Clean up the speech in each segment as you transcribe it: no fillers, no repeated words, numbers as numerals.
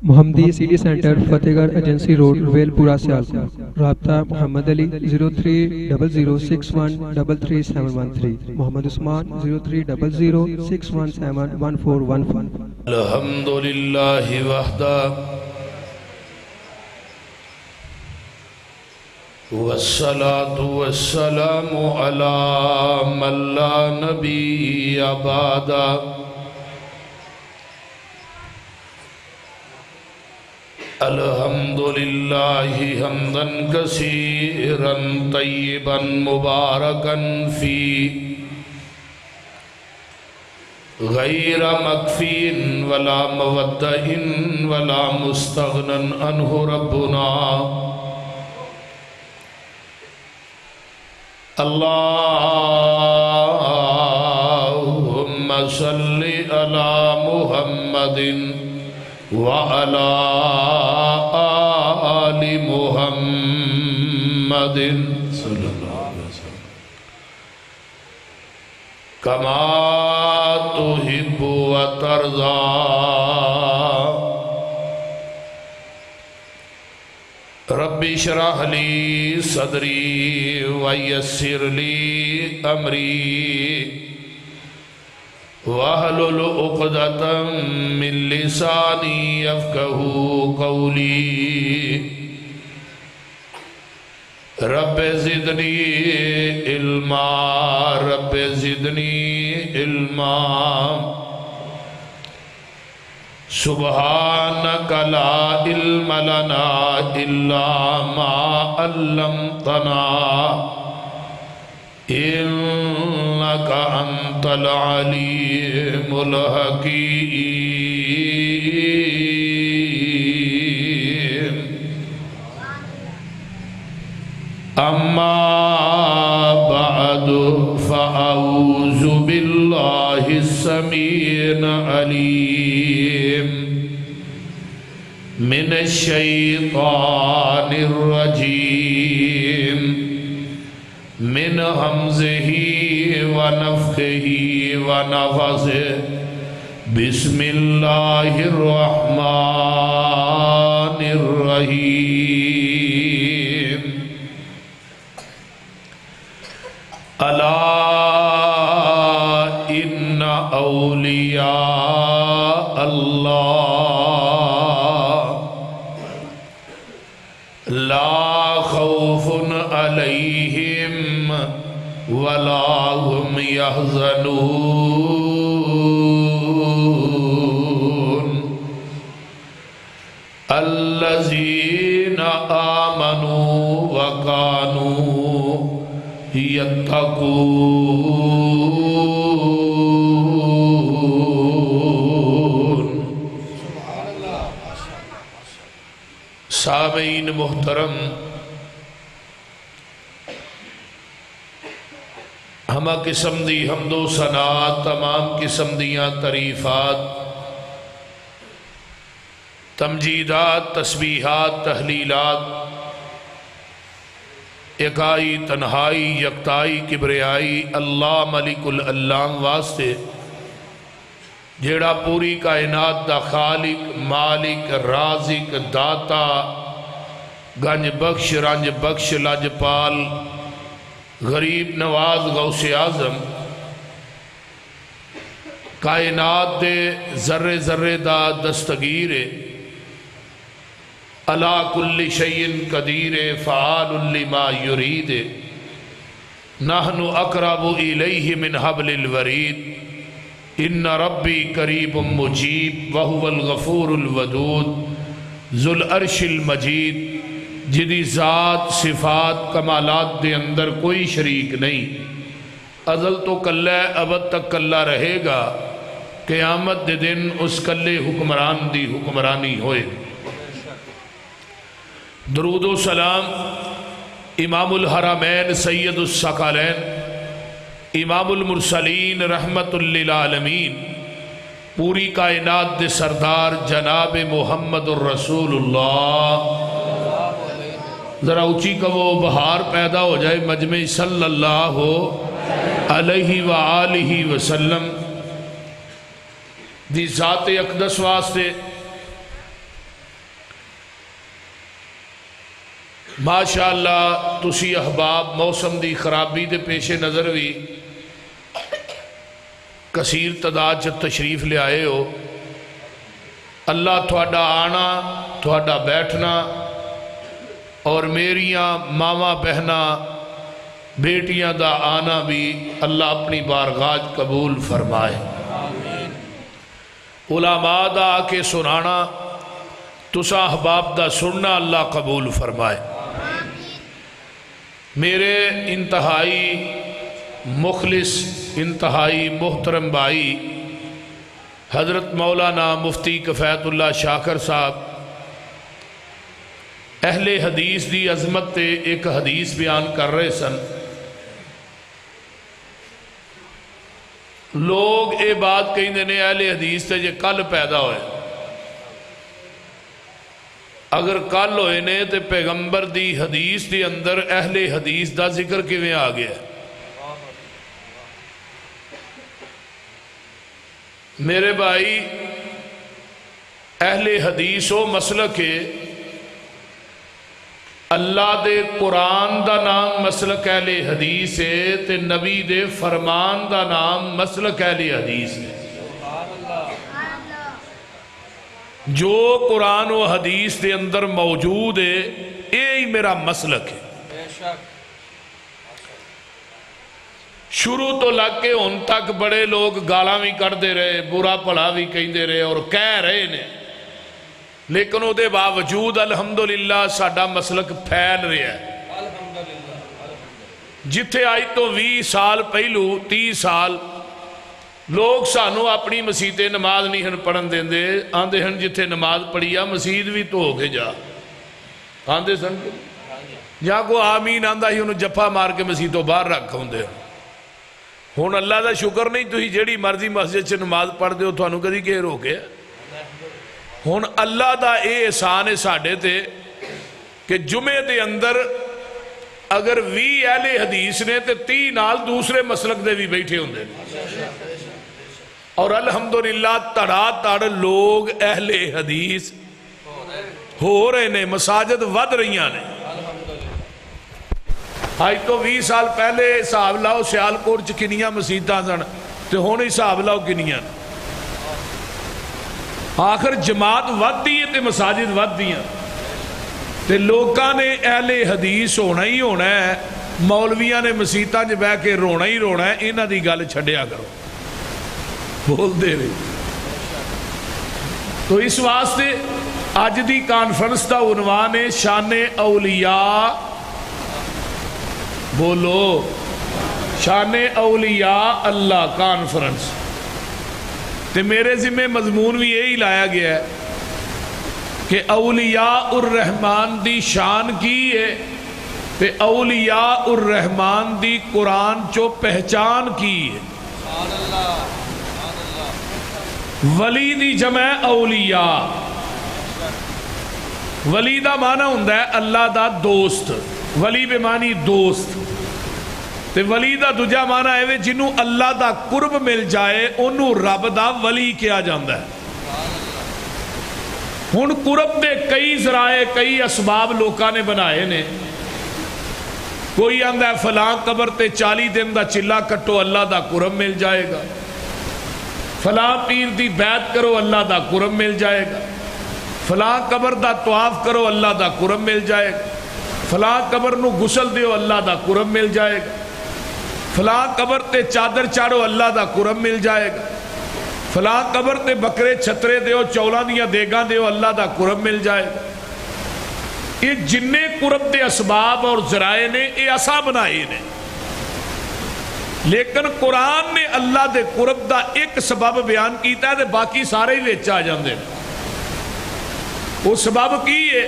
محمدی city centre فتح گڑھ agency road well پورہ سیالکوٹ۔ رابطہ محمد علی 030061337113، محمد عثمان 030061711415۔ الحمدللہ وحدہ والصلاة والسلام علی من لا نبی بعدہ۔ الحمدللہ حمداً کثیراً طیباً مبارکاً فی غیر مکفین ولا مودعن ولا مستغنن عنہ ربنا۔ اللہم صلی علی محمد وعلى آل محمد صلی اللہ علیہ وسلم کما تحب وترضى۔ رب اشرح لی صدری ویسر لی امری وَاحْلُلْ عُقْدَةً مِّن لِّسَانِي يَفْقَهُوا قَوْلِي۔ رب زدنی علما رب زدنی علما سبحانک لا علم لنا الا ما علمتنا انک انت العلیم الحکیم۔ اما بعد فاعوذ باللہ السمیع العلیم من الشیطان الرجیم من حمزه ونفخه ونفثه۔ بسم اللہ الرحمن الرحیم۔ الا ان اولیاء اللہ لا خوف علیہم ولا هم يحزنون الذين آمنوا وكانوا يتقون۔ سامعین محترم، ہمہ قسم دی حمد و ثنا، تمام قسم دیاں تعریفات، تمجیدات، تسبیحات، تحلیلات اکائی تنہائی یکتائی کبریائی اللہ ملک العلام واسطے جیڑا پوری کائنات دا خالق مالک رازق داتا گنج بخش رنج بخش لاجپال غریب نواز غوث اعظم کائنات دے ذرے ذرے دا دستگیر علا کل شیء قدیر فعال لما یرید نحن اقرب الیہ من حبل الورید ان ربی قریب مجیب وہو الغفور الودود ذو العرش المجید، جدی ذات صفات کمالات دے اندر کوئی شریک نہیں، ازل تو کلہ ابد تک کلہ رہے گا، قیامت دے دن اس کلے حکمران دی حکمرانی ہوئے۔ درود و سلام امام الحرمین سید الثقلین امام المرسلین رحمت للعالمین پوری کائنات دے سردار جناب محمد الرسول اللہ، ذرا اونچی کا وہ بہار پیدا ہو جائے مجمع صلی اللہ علیہ وآلہ وسلم دی ذات اقدس واسطے ماشاءاللہ تسی احباب موسم دی خرابی دے پیش نظر بھی کثیر تعداد چ تشریف لے آئے ہو. اللہ تھوڑا آنا، تھوڑا بیٹھنا اور میریاں ماما بہنا بیٹیاں دا آنا بھی اللہ اپنی بارگاہ قبول فرمائے. علماء دا آ کے سنانا، تسا احباب دا سننا اللہ قبول فرمائے. میرے انتہائی مخلص انتہائی محترم بھائی حضرت مولانا مفتی کفایت اللہ شاکر صاحب اہل حدیث دی عظمت تے ایک حدیث بیان کر رہے سن. لوگ اے بات کہیں دینے اہل حدیث تے جے کل پیدا ہوئے، اگر کل ہوئے نے تے پیغمبر دی حدیث دی اندر اہل حدیث دا ذکر کیویں آ گیا. میرے بھائی اہل حدیث و مسلک اللہ دے قرآن دا نام مسلک اہل حدیث ہے تے نبی دے فرمان دا نام مسلک اہل حدیث ہے. جو قرآن و حدیث دے اندر موجود ہے یہی میرا مسلک ہے. شروع تو لگ کے ان تک بڑے لوگ گالاں بھی کر دے رہے، برا بھلا بھی کہیں دے رہے اور کہہ رہے نے، لیکن وہ دے باوجود الحمدللہ ساڈا مسلک پھیل رہا ہے. جتھے آئی تو 20 سال پہلو 30 سال لوگ سانو اپنی مسیطے نماز نہیں ہن پڑھن دیں دے، آندے ہن جتھے نماز پڑھی آ مسید بھی تو ہو کے جا آندے سن کے جا کو آمین آندہ ہی انہوں جپا مار کے مسیطوں باہر رکھ ہوں دے. ہون اللہ دا شکر نہیں تو ہی جیڑی مرضی مسجد سے نماز پڑھ دے ہو تو انہوں کدی کے روکے. ہون اللہ دا اے احسان ہے ساڑھے تے کہ جمعے دے اندر اگر 20 اہل حدیث نے تے 30 نال دوسرے مسلک دے بھی بیٹھے ہوں دے اور الحمدللہ تڑا تڑ لوگ اہل حدیث ہو رہے نے، مساجد ود رہیاں نے. آج تو 20 سال پہلے حساب لاؤ سیالکوٹ چ کنیاں مسیطاں سن تے ہن حساب لاؤ کنیاں. آخر جماعت ود دی تے مساجد ود دیاں تے لوکاں نے اہل حدیث ہونا ہی ہونا ہے. مولویاں نے مسیطاں چ بہ کے رونا ہی رونا ہے. انہاں دی گل چھڈیا کرو، بول دے رہے. تو اس واسطے اج دی کانفرنس دا عنوان ہے شان اولیاء. بولو شان اولیاء اللہ کانفرنس. تے میرے ذمہ مضمون بھی یہی لایا گیا ہے کہ اولیاء الرحمن دی شان کی ہے تے اولیاء الرحمن دی قرآن چو پہچان کی ہے. ولی دی جمع اولیاء. ولی دا معنی ہوندہ ہے اللہ دا دوست. ولی بے معنی دوست. تے ولی دا دوجا معنی ہے جنہوں اللہ دا قرب مل جائے انہوں رب دا ولی کیا جاندہ ہے. ہن قرب دے کئی ذرائع کئی اسباب لوکاں نے بنائے نے. کوئی آندہ ہے فلاں قبر تے 40 دن دا چلا کٹو اللہ دا قرب مل جائے گا. فلاں پیر دی بیعت کرو اللہ دا قرب مل جائے گا. فلاں قبر دا طواف کرو اللہ دا قرب مل جائے گا. فلاں قبر نو غسل دیو اللہ دا قرب مل جائے گا. فلاں قبر تے چادر چاڑو اللہ دا قرب مل جائے گا. فلاں قبر تے بکرے چھترے دیو چولاں دیاں دیگاں دیو اللہ دا قرب مل جائے گا. یہ جننے قرب دے اسباب اور ذرائع نے یہ اسا بنائے نے، لیکن قرآن نے اللہ دے قرب دا ایک سبب بیان کیتا ہے تے باقی سارے ہی وچ آ جاندے. وہ سبب کی ہے؟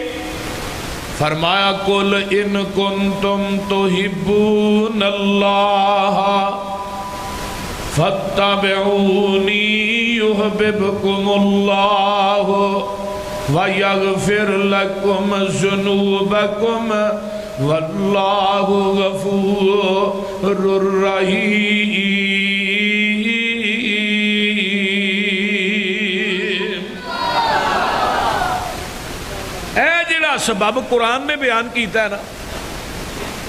فرمایا قل ان کنتم تحبون اللہ فاتبعونی یحببکم اللہ ویغفر لکم ذنوبکم واللہ غفور الرحیم. اے جڑا سبب قرآن نے بیان کیتا ہے نا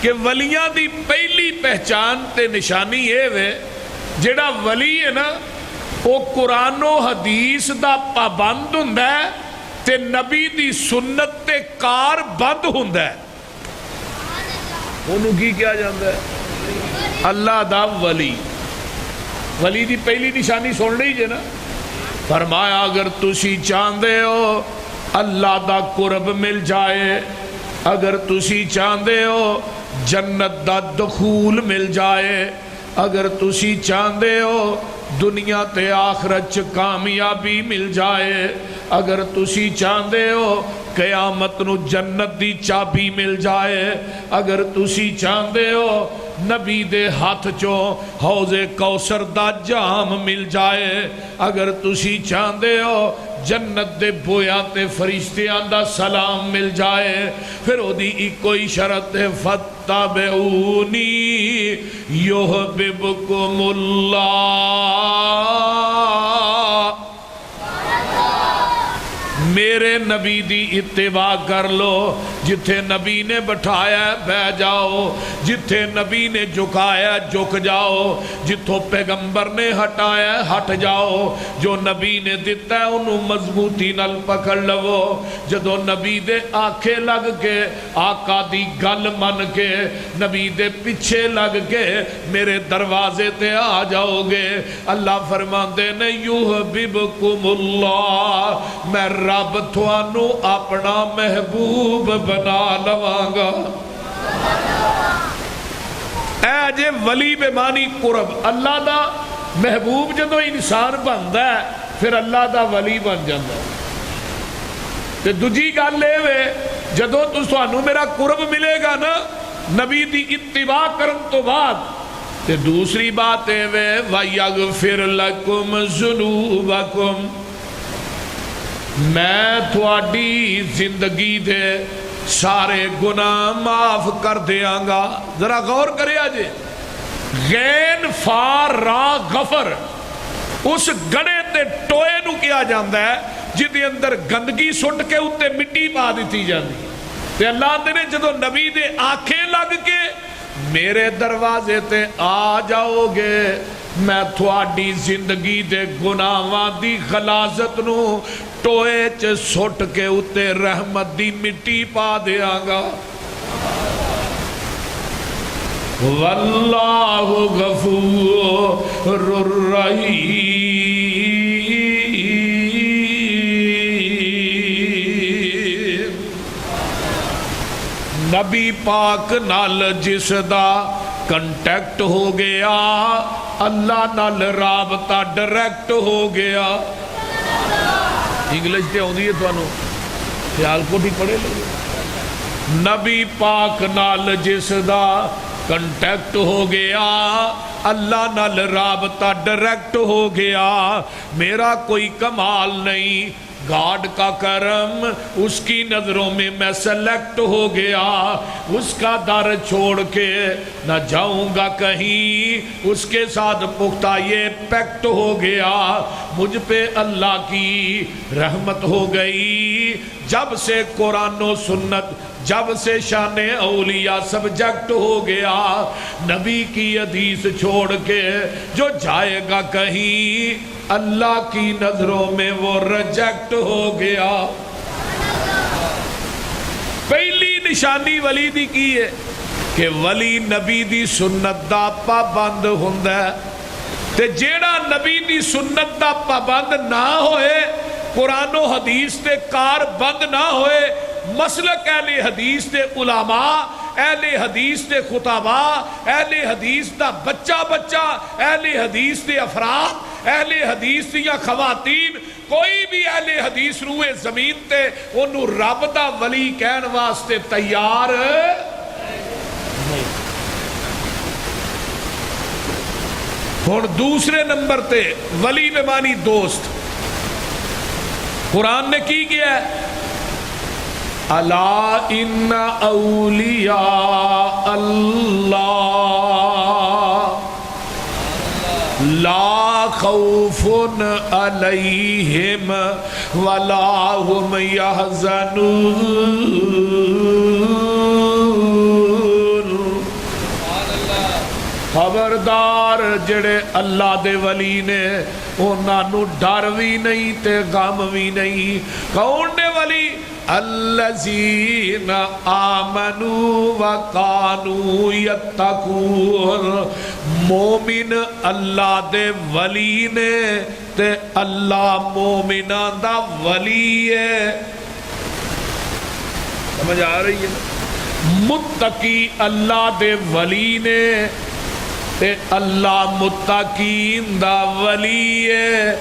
کہ ولیاں دی پہلی پہچان تے نشانی یہ وے جڑا ولی ہے نا وہ قرآن و حدیث دا پابند ہوندا ہے تے نبی دی سنت تے کار بند ہوندا ہے. انہوں کی کیا جاندا ہے؟ اللہ دا ولی. ولی دی پہلی نشانی سن رہی جے نا. فرمایا اگر تسی چاہندے ہو اللہ دا قرب مل جائے, اگر تسی چاہندے ہو جنت دا دخول مل جائے, اگر تسی چاہندے ہو دنیا تے آخرت چ کامیابی مل جائے, اگر تسی چاہندے ہو قیامت نو جنت دی چابی مل جائے, اگر تسی چاہندے ہو نبی دے ہاتھ چوں حوض کوثر دا جام مل جائے, اگر تسی چاہندے ہو جنت دے بویاں تے فرشتیاں دا سلام مل جائے, پھر او دی کوئی شرط ہے فَاتَّبِعُونِي يُحْبِبْكُمُ اللَّهُ. میرے نبی دی اتباع کر لو, جتھے نبی نے بٹھایا ہے بہ جاؤ, جتھے نبی نے جھکایا ہے جھک جاؤ, جتھوں پیغمبر نے ہٹایا ہے ہٹ جاؤ, جو نبی نے دیتا ہے انہوں مضبوطی نال پکڑ لو. جدو نبی دے آنکھیں لگ کے آقا دی گل من کے نبی دے پیچھے لگ کے میرے دروازے تے آ جاؤ گے, اللہ فرماندے نے یحببکم اللہ, میں رب تھانو اپنا محبوب بنا لواں گا. اے جے ولی بے معنی قرب, اللہ دا محبوب جدو انسان بندا ہے پھر اللہ دا ولی بن جاندا ہے. تے دوجی گل اے وے جدو تانوں میرا قرب ملے گا نا نبی دی اتباع کرن تو بعد, تے دوسری بات اے وے وَيَغْفِرْ لَكُمْ ذُنُوبَكُمْ, میں تھوڑی زندگی دے سارے گناہ معاف کر دیاں گا. ذرا غور کرے آجے, غین فار را غفر اس گڑے تے ٹوئے نو کیا جاندہ ہے جدے اندر گندگی سٹ کے اتے مٹی پا دیتی جاندی. تے اللہ نے جدو نبی دے آنکھیں لگ کے میرے دروازے تے آ جاؤ گے, میں تھوڑی زندگی دے گناہاں دی غلاظت نو ٹوئے چ سٹ کے اتے رحمت دی مٹی پا دیاں گا. واللہ غفور الرحیم. نبی پاک نال جس دا کنٹیکٹ ہو گیا اللہ نال رابطہ ڈائریکٹ ہو گیا. انگلش تے ہوندی ہے تانوں خیال کو بھی پڑھے لو. نبی پاک نال جس دا کنٹیکٹ ہو گیا اللہ نال رابطہ ڈائریکٹ ہو گیا. میرا کوئی کمال نہیں, گاڈ کا کرم, اس کی نظروں میں سلیکٹ ہو گیا. اس کا در چھوڑ کے نہ جاؤں گا کہیں, اس کے ساتھ پختہ یہ پیکٹ ہو گیا. مجھ پہ اللہ کی رحمت ہو گئی جب سے قرآن و سنت, جب سے شان اولیاء سبجیکٹ ہو گیا. نبی کی حدیث چھوڑ کے جو جائے گا کہیں اللہ کی نظروں میں وہ ریجیکٹ ہو گیا. پہلی نشانی ولی دی کی ہے کہ ولی نبی دی سنت دا پابند ہوندا ہے, تے جیڑا نبی دی سنت دا پابند نہ ہوئے, قرآن و حدیث تے کار بند نہ ہوئے, مسلک اہل حدیث تے علماء, اہل حدیث تے خطباء, اہل حدیث دا بچہ بچہ, اہل حدیث تے افراد, اہل حدیث یا خواتین, کوئی بھی اہل حدیث روئے زمین تے انہوں رب دا ولی کہن واسطے تیار نہیں. اور دوسرے نمبر تے ولی بے معنی دوست. قرآن نے کی کیا ہے, الا ان اولیاء اللہ لا خوف علیہم ولا هم یحزنون۔ خبردار جڑے اللہ دے ولی نے انہاں نو ڈر بھی نہیں تے غم بھی نہیں۔ کون نے ولی؟ الذین آمنوا وکانوا یتقون۔ مومن اللہ دے ولی نے تے اللہ مومناں دا ولی ہے۔ سمجھ آ رہی ہے؟ متقی اللہ دے ولی نے تے اللہ متقین دا ولی ہے۔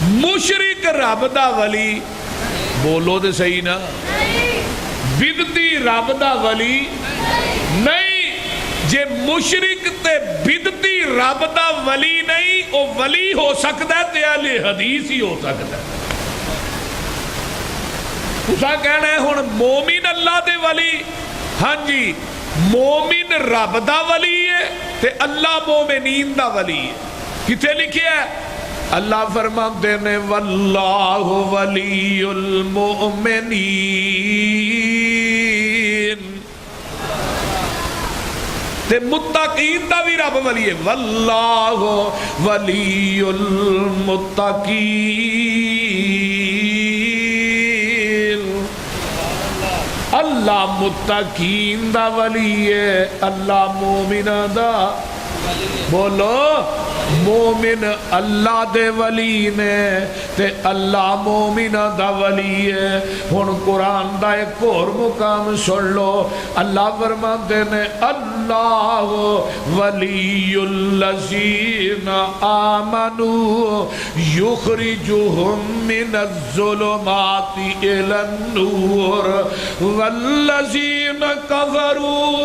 مشرک رب دا ولی، بولو دے صحیح نا، بدتی رب دا ولی نہیں۔ جے مشرک تے بدتی رب دا ولی نہیں، او ولی ہو سکتا ہے تے اہل حدیث ہی ہو سکتا ہے۔ تساں کہنا ہے ہن مومن اللہ دے ولی، ہاں جی مومن رب دا ولی ہے تے اللہ مومنین دا ولی ہے۔ کتے لکھیا ہے؟ اللہ فرماتے نے واللہ ولی المؤمنین، تے متقین دا بھی رب ولی ہے۔ واللہ ولی المتقین، اللہ متقین دا ولی ہے، اللہ مومنہ دا۔ بولو مومن اللہ دے ولی نے تے اللہ مومنہ دا ولی ہے۔ ہن قرآن دا ایک اور مقام سن لو، اللہ فرماتے نے اللہ ولی الذین آمنوا یخرجہم من الظلمات الی النور والذین کفروا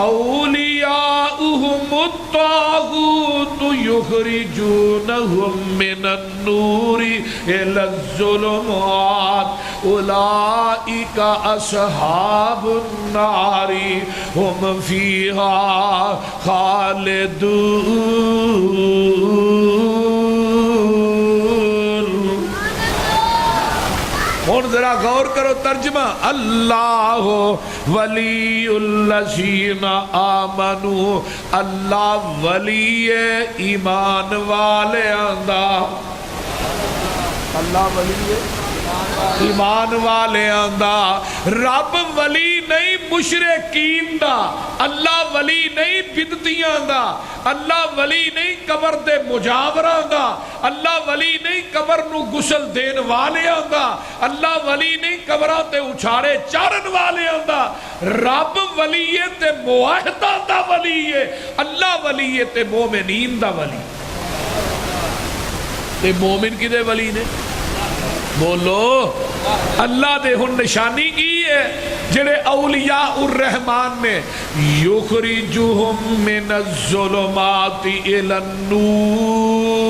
اولیاؤہم الطاغوت یخرجونہم من النور الی الظلمات اولئک اصحاب النار ہم فیہا خالدون۔ اور ذرا غور کرو ترجمہ، اللہ ولی الذین آمنوا، اللہ ولی ایمان والے آندہ، اللہ ولی ایمان والے آندہ۔ رب ولی نہیں مشرکین دا، اللہ ولی نہیں بدتیاں دا، اللہ ولی نہیں قبر دے مجاوراں دا، اللہ ولی نہیں قبر نو غسل دین والے آندہ، اللہ ولی نہیں قبراں تے اچھاڑے چارن والے آندہ۔ رب ولی ہے تے معاہدہ دا ولی ہے، اللہ ولی ہے تے مومنین دا ولی۔ تے مومن کی دے ولی نے؟ بولو اللہ دے ہن نشانی کی ہے جڑے اولیاء الرحمن نے یخرجہم من الظلمات الی النور۔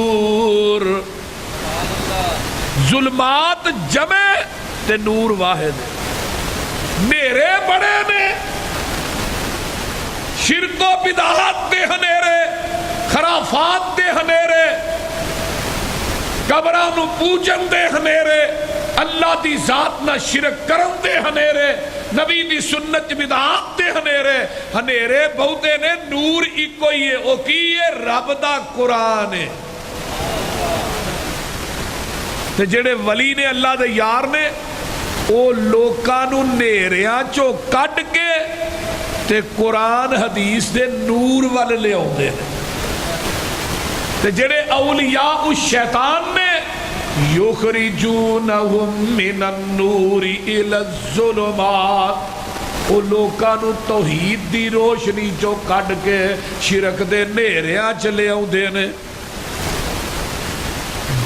ظلمات جمع تے نور واحد، نیرے بڑے نے، شرک و بدعات دے ہنیرے، خرافات دے ہنیرے، قبرانو پوجن دے ہنیرے، اللہ دی ذات نہ شرک کرن دے ہنیرے، نبی دی سنت بدعات دے ہنیرے، ہنیرے بہتے نے، نور ایک ہی ہے، او کی ہے رب دا قرآن ہے۔ تے جڑے ولی نے اللہ دے یار نے، او لوکانو نیریاں چو کٹ کے تے قرآن حدیث دے نور والے لے آؤں دے۔ تے جڑے اولیاء الشیطان نے یخرجونہم من النور الی الظلمات، او لوکانو توحید دی روشنی چو کٹ کے شرک دے نیریاں چلے آؤں دے نے،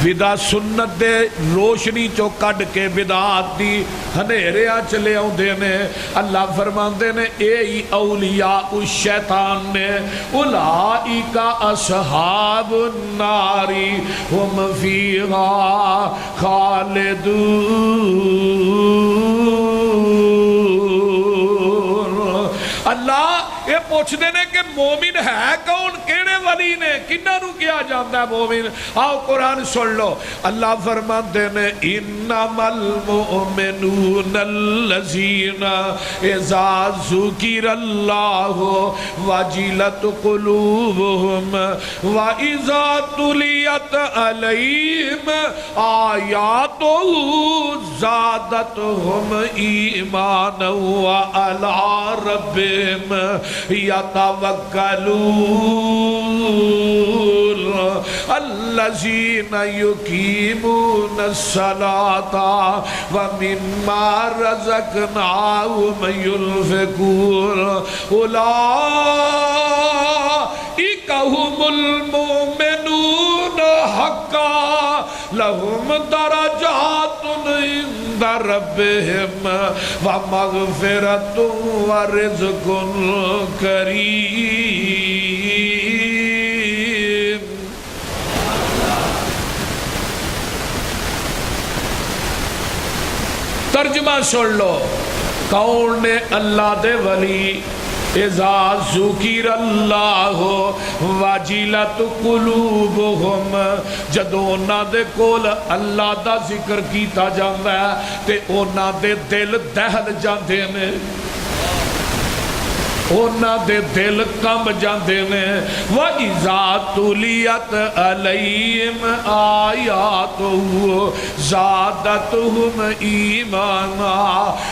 بدع سنت دے روشنی چو کٹ کے بدعات دی ہنیریاں چلے آؤں دے نے۔ اللہ فرماندے نے اے ہی اولیاء الشیطان نے، اولئک اصحاب النار ہم فیہا خالدون۔ اللہ یہ پوچھ دینے کہ مومن ہے کون، کیڑے ولی نے کنہاں نو کیا جاندا ہے مومن؟ آؤ قرآن سن لو، اللہ فرماتے ہیں انما المؤمنون الذین اذا ذکر اللہ وجلت قلوبهم واذا تلیت علیہم آیاتہ زادتهم ایمانا وعلی ربهم یتوکلون الذین یقیمون الصلاۃ ومما رزقناہم ينفقون اولئک هم المؤمنون حقا لهم درجات عند ربهم ومغفرۃ ورزق کریم۔ ترجمہ سن لو، کون نے اللہ دے ولی؟ اذا ذکر اللہ وجلت قلوبہم، جدوں انہاں دے کول اللہ دا ذکر کیتا جاندا ہے تے انہاں دے دل دہل جاندے نے، انہاں دے دل کمب جاندے نے۔ وَإِذَا تُلِيَتْ عَلَيْهِمْ آیَاتُهُ زَادَتْهُمْ ایمانا،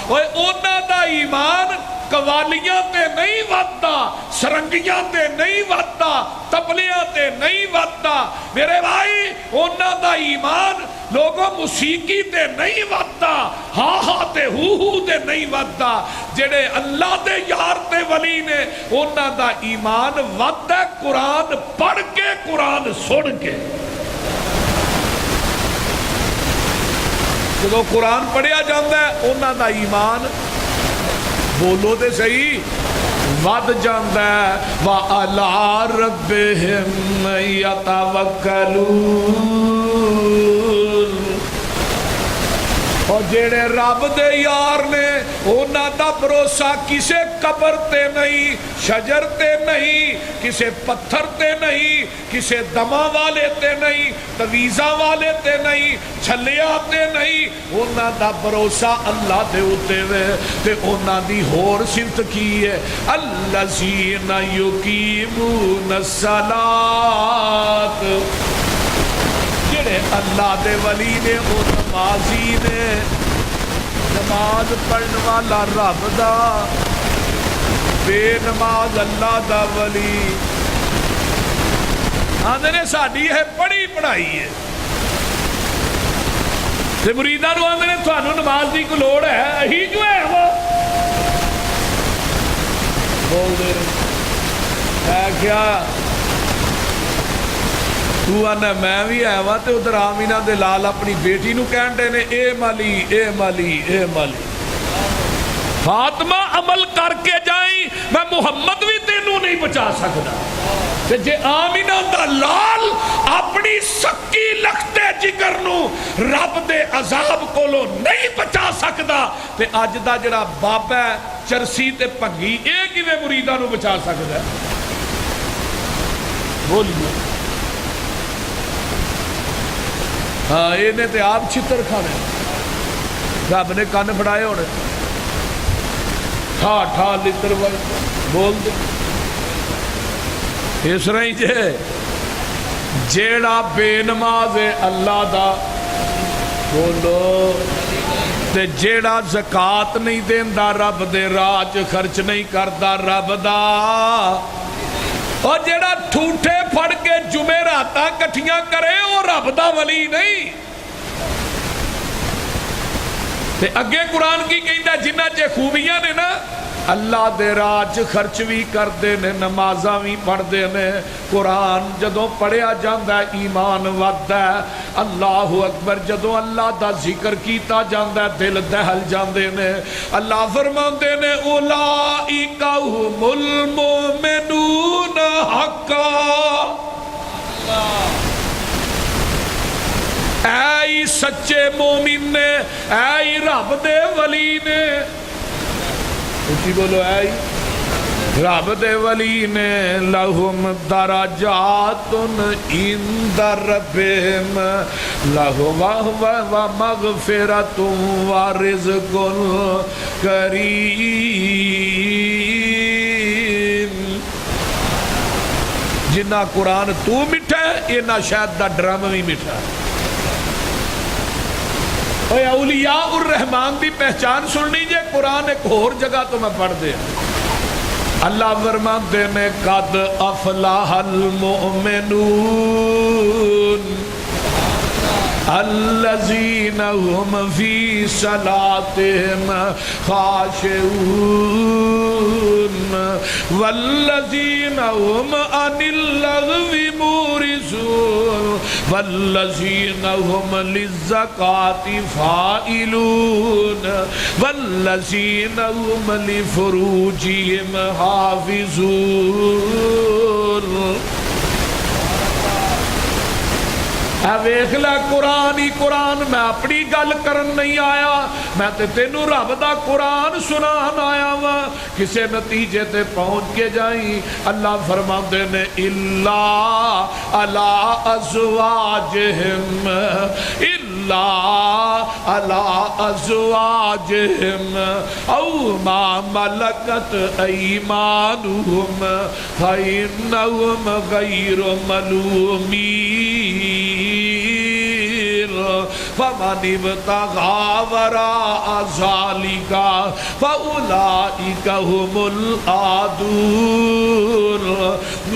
اوے انہاں دا ایمان قوالیاں تے نہیں ودا، سرنگیاں تے نہیں ودا، تبلیاں تے نہیں ودا میرے بھائی، انہاں دا ایمان لوگوں موسیقی تے نہیں ودا، ہاں ہاں تے ہو تے نہیں ودا۔ جڑے اللہ دے یار تے ولی نے انہاں دا ایمان ودا قرآن پڑھ کے، قرآن سن کے۔ جدو قرآن پڑھیا جاندا ہے انہاں دا ایمان، بولو دے صحیح، ود جاندا ہے۔ وَعَلَىٰ رَبِّهِمْ يَتَوَكَّلُونَ، اور جیڑے رب دے یار نے انہاں دا بھروسہ کسے قبر تے نہیں، شجر تے نہیں، کسے پتھر تے نہیں، کسے دما والے تے نہیں، تویزہ والے تے نہیں، چھلیا تے نہیں، انہاں دا بھروسہ اللہ دے ہوتے ہوئے۔ تے انہاں دی ہور صفت کی ہے، الذین یقیمون الصلاۃ، جڑے اللہ دے ولی نے وہ نمازی نے، نماز پڑھن والا رب دا، بے نماز اللہ دا ولی۔ آندے نے ساڈی ہے پڑھی پڑھائی ہے، تے مریداں نوں آندے نے تھانوں نماز دی کوئی لوڑ ہے؟ اہی جو ہے وہ بول دے ہے کیا تو آنا میں بھی ہے وا، تے ادھر آمینہ دے لال اپنی بیٹی نو کہن دے نے اے مالی اے مالی اے مالی، فاطمہ عمل کر کے جائیں میں محمد بھی تینوں نہیں بچا سکتا۔ تے جے آمینہ دا لال اپنی سکی لکھتے جگر نو رب دے عذاب کولو نہیں بچا سکتا، تے اج دا جڑا بابا ہے چرسی تے پگی اے کیویں مریداں نو بچا سکتا ہے؟ بولیے۔ ہاں یہ تے آپ چھتر کھانے، رب نے کان پھڑائے ہونے، ٹھا ٹھا لتر بول دے اس طرح ہی جیڑا بے نماز ہے اللہ دا بولو، تے جیڑا زکات نہیں دیندا رب دے راہ چ خرچ نہیں کردا رب دا، اور جیڑا ٹھوٹے پھڑ کے جمعراتاں کٹھیاں کرے وہ رب دا ولی نہیں۔ تے اگے قرآن کی کہندا جنہ چے خوبیاں نے نا اللہ دے راج خرچ بھی کر دے نے، نمازاں بھی پڑھ دے نے، قرآن جدوں پڑھیا جاندا ہے ایمان وددا ہے۔ اللہ اکبر جدوں اللہ دا ذکر کیتا جاندا ہے دل دہل جاندے نے۔ اللہ فرماندے نے اولئک هم المؤمنون حقا، اے سچے مومن نے، اے رب دے ولی نے، اچھی بولو اے رب دے ولی نے لہم درجات عند ربہم لہم و مغفرت و رزق کریم. جنہ قرآن تو مٹھا ہے اینا شاید دا ڈرم بھی مٹھا ہے. اولیاء الرحمان دی پہچان سننی جے قرآن ایک اور جگہ تو میں پڑھ دے. اللہ فرماتے نے قد افلاح المؤمنون الذین هم فی صلاتهم خاشعون والذین هم عن اللغو معرضون والذین هم للزکاة فاعلون والذین هم لفروجهم حافظون. ویکھ لے قرآن ہی قرآن. میں اپنی گل کرن نہیں آیا, میں تے تینوں رب دا قرآن سنان آیا وا. کسے نتیجے تے پہنچ کے جائیں. اللہ فرماندے نے الا علی ازواجہم الا علی ازواجہم او ما ملکت ایمانہم فإنہم غیر ملومین فمن ابتغى وراء ذلك فأولئك هم العادون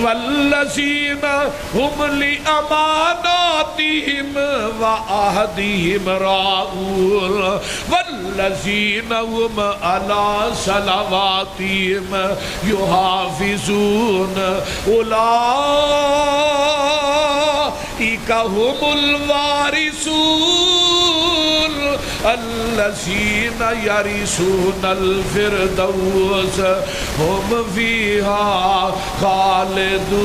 والذين هم لأماناتهم وعهدهم راعون والذين هم على صلواتهم يحافظون أولئك هم الوارثون الذين يرثون الفردوس هم فيها خالدون.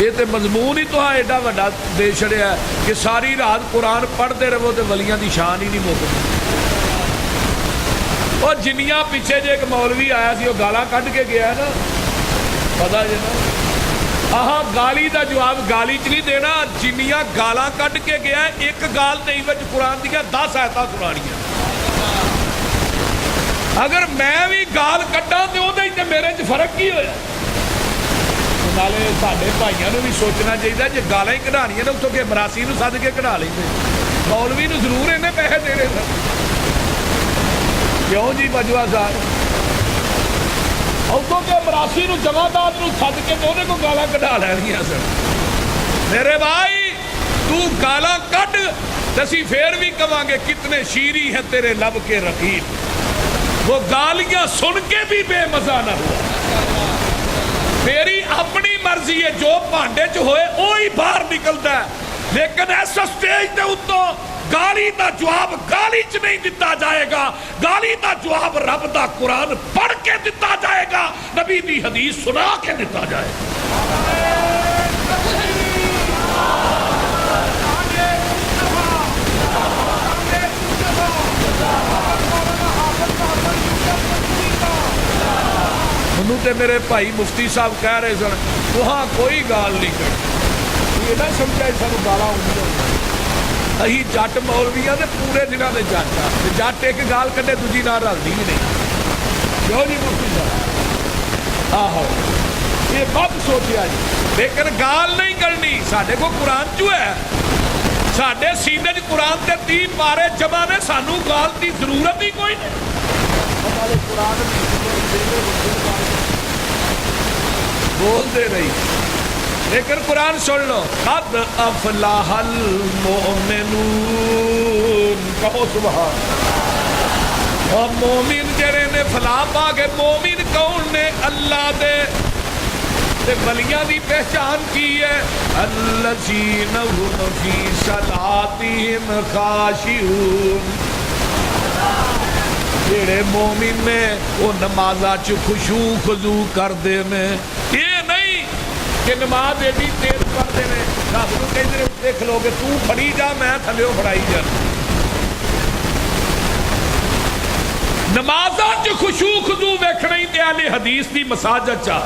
یہ تے مضمون ہی تو ہے ایڈا وڈا دے چھڑیا ہے کہ ساری رات قرآن پڑھتے رہو تے ولیاں دی شان ہی نہیں مکدی. اور جنیاں پیچھے جے ایک مولوی آیا سی وہ گالاں کٹ کے گیا ہے نا, پتہ جے نا. گالی دا جواب گالی چ نہیں دینا. جنیاں گالاں کٹ کے گیا ہے, ایک گال نہیں وچ قرآن دیا 10 آیتاں سنانیاں. اگر میں بھی گال کٹاں تے اودے تے میرے چ فرق کی ہویا. نالے ساڈے بھائیاں نوں بھی سوچنا چاہیے جے گالاں ہی کڈھانیاں نے اتوں کہ مراسی نوں سد کے کڈھا لیندے. مولوی نوں ضرور انہیں پیسے دینے سن. کیوں جی بجوا صاحب اتوں کے مراسی نو جمعدار نو سد کے تو انہیں کو گالاں کڈھا لینیاں سن. میرے بھائی تو گالاں کڈ تسی پھر بھی کہاں گے کتنے شیریں ہیں تیرے لب کے رقیب. وہ گالیاں سن کے بھی بے مزہ نہ ہوا. میری اپنی مرضی ہے جو بھانڈے چ ہوئے وہی باہر نکلتا ہے. لیکن ایسا سٹیج تے اتوں گالی دا جواب گالی چ نہیں دتا جائے گا. گالی دا جواب رب دا قرآن پڑھ کے دتا جائے گا, نبی دی حدیث سنا کے دتا جائے گا. منو تے میرے بھائی مفتی صاحب کہہ رہے سن وہاں کوئی گال نہیں کرتی. یہ نہ سمجھا سانو گالاں ہوندیاں. اہی جٹ مولویاں دے پورے دنوں دے جٹ آ. جٹ ایک گال کڈے دوجی نال رلدی ہی نہیں. کیوں جی مفتی صاحب؟ آہو یہ مت سوچیا جی. لیکن گال نہیں کرنی. ساڈے کو قرآن جو ہے, ساڈے سینے چ قرآن دے 30 پارے جمع نے, سانو گال دی ضرورت ہی کوئی نہیں. قرآن بول دے رہی. لیکن قرآن سن لو قد افلاح المؤمنون. کہو سبحان. اور مومن جڑے نے فلاح پا کے. مومن کون نے؟ اللہ دے ولیاں دی پہچان کی ہے. الذین هم فی صلاتہم خاشعون. جڑے مومن نے وہ نمازاں چ خشوع خضوع کردے نے. یہ نہیں کہ نماز ایڈی تیز پڑھتے ہیں رب نو کہندے نے اتنے کھلو کے تو پڑھی جا میں تھلیو پڑھائی جا نمازاں چ خشوع خضوع ویکھنا ہی تے اہل حدیث دی مساجد چا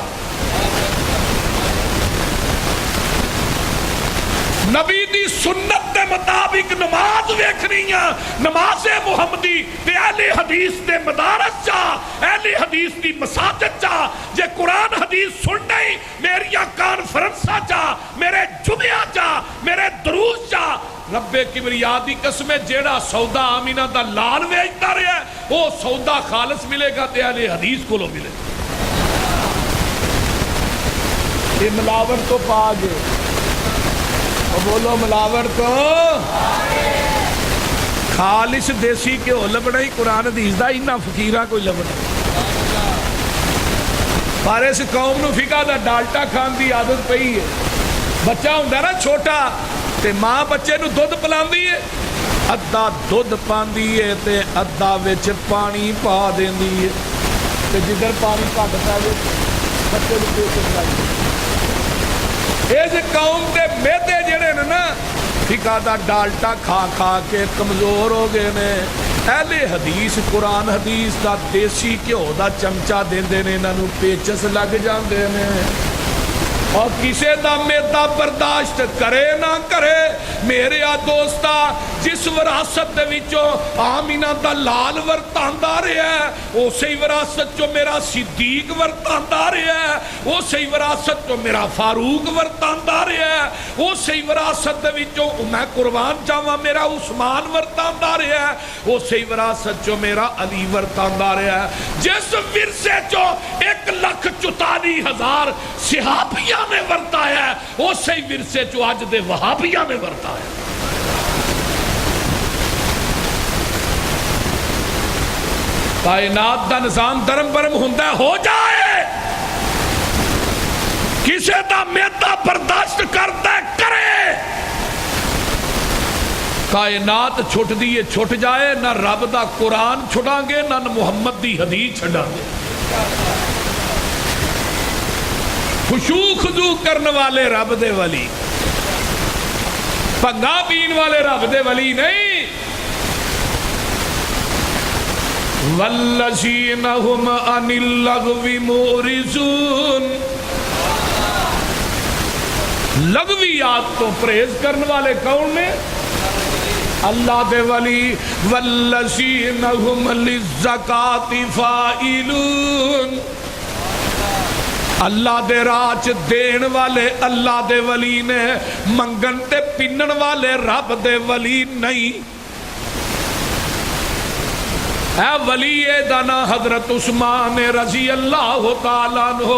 نبی دی سنت دے مطابق نماز ویکھنی نماز محمدی تے اہل حدیث دے مدارس چا اہل حدیث دی مساجد چا جے قرآن حدیث سننے میری کانفرنسا چا میرے جمعہ چا میرے دروس چا رب کبریا دی قسم جیڑا سودا آمینہ دا لال ویچتا رہا ہے وہ سودا خالص ملے گا تے اہل حدیث کو لو ملے یہ ملاور تو پا گئے بولو ملاور تو خالص دیسی کیوں لبنا ہی قرآن حدیث دا انہا فقیرہ کوئی لبنا پر اس قوم نو فقہ دا ڈالٹا کھان دی عادت پئی ہے بچہ ہوندہ نا چھوٹا تے ماں بچے نو دودھ پلاندی ہے ادھا دودھ پاندی ہے تے ادھا وچ پانی پا دیندی ہے تے جدھر پانی پاکتا ہے بچے نو پیسے پلائی اس قوم دے میدے جڑے نا فقہ دا ڈالٹا کھا کھا کے کمزور ہو گئے نے اہل حدیث قرآن حدیث دا دیسی گھیو دا چمچا دیندے نے انہاں نو پیچس لگ جاندے نے اور کسے دا میدا برداشت کرے نہ کرے میرے دوستا جس وراثت دے وچوں آمینہ دا لال ورتاندا رہا ہے اسی وراثت جو میرا صدیق ورتاندا رہا ہے اسی وراثت جو میرا فاروق ورتاندا رہا ہے اسی وراثت دے وچوں میں قربان جاواں میرا عثمان ورتاندا رہا ہے اسی وراثت جو میرا علی ورتاندا رہا ہے جس ورثے چوں 1,44,000 صحابیاں نے ورتایا ہے اسی ورثے چوں اج دے وہابیاں نے ورتایا ہے کائنات دا نظام درم برم ہندہ ہو جائے کسے دا میدا برداشت کرتا ہے کرے کائنات چھٹ دیئے چھٹ جائے نہ رب دا قرآن چھڑا گے نہ محمد دی حدیث چھڑا گے خشوع خضوع کرنے والے رب دے ولی پنگا پین والے رب دے ولی نہیں والذین هم عن اللغو معرضون لغویات تو پرہیز کرنے والے کون نے اللہ دے ولی والذین هم للزکاۃ فاعلون اللہ دے راج دین والے اللہ دے ولی نے منگن تے پنن والے رب دے ولی نہیں اے ولی دانا حضرت عثمان رضی اللہ تعالیٰ عنہ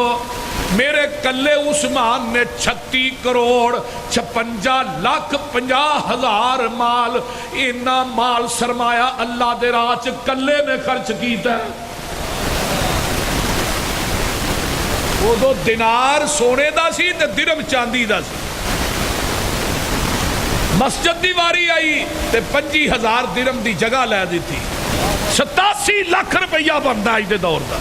میرے کلے عثمان نے 36 کروڑ 56,50,000 مال اینا مال سرمایہ اللہ دے راج کلے نے خرچ کیتا ہے وہ دو دینار سونے دا سی تے درم چاندی دا سی مسجد دی واری آئی تے 25,000 درم دی جگہ لے دی تھی 87 لاکھ روپیہ بندہ آئی دے دور دا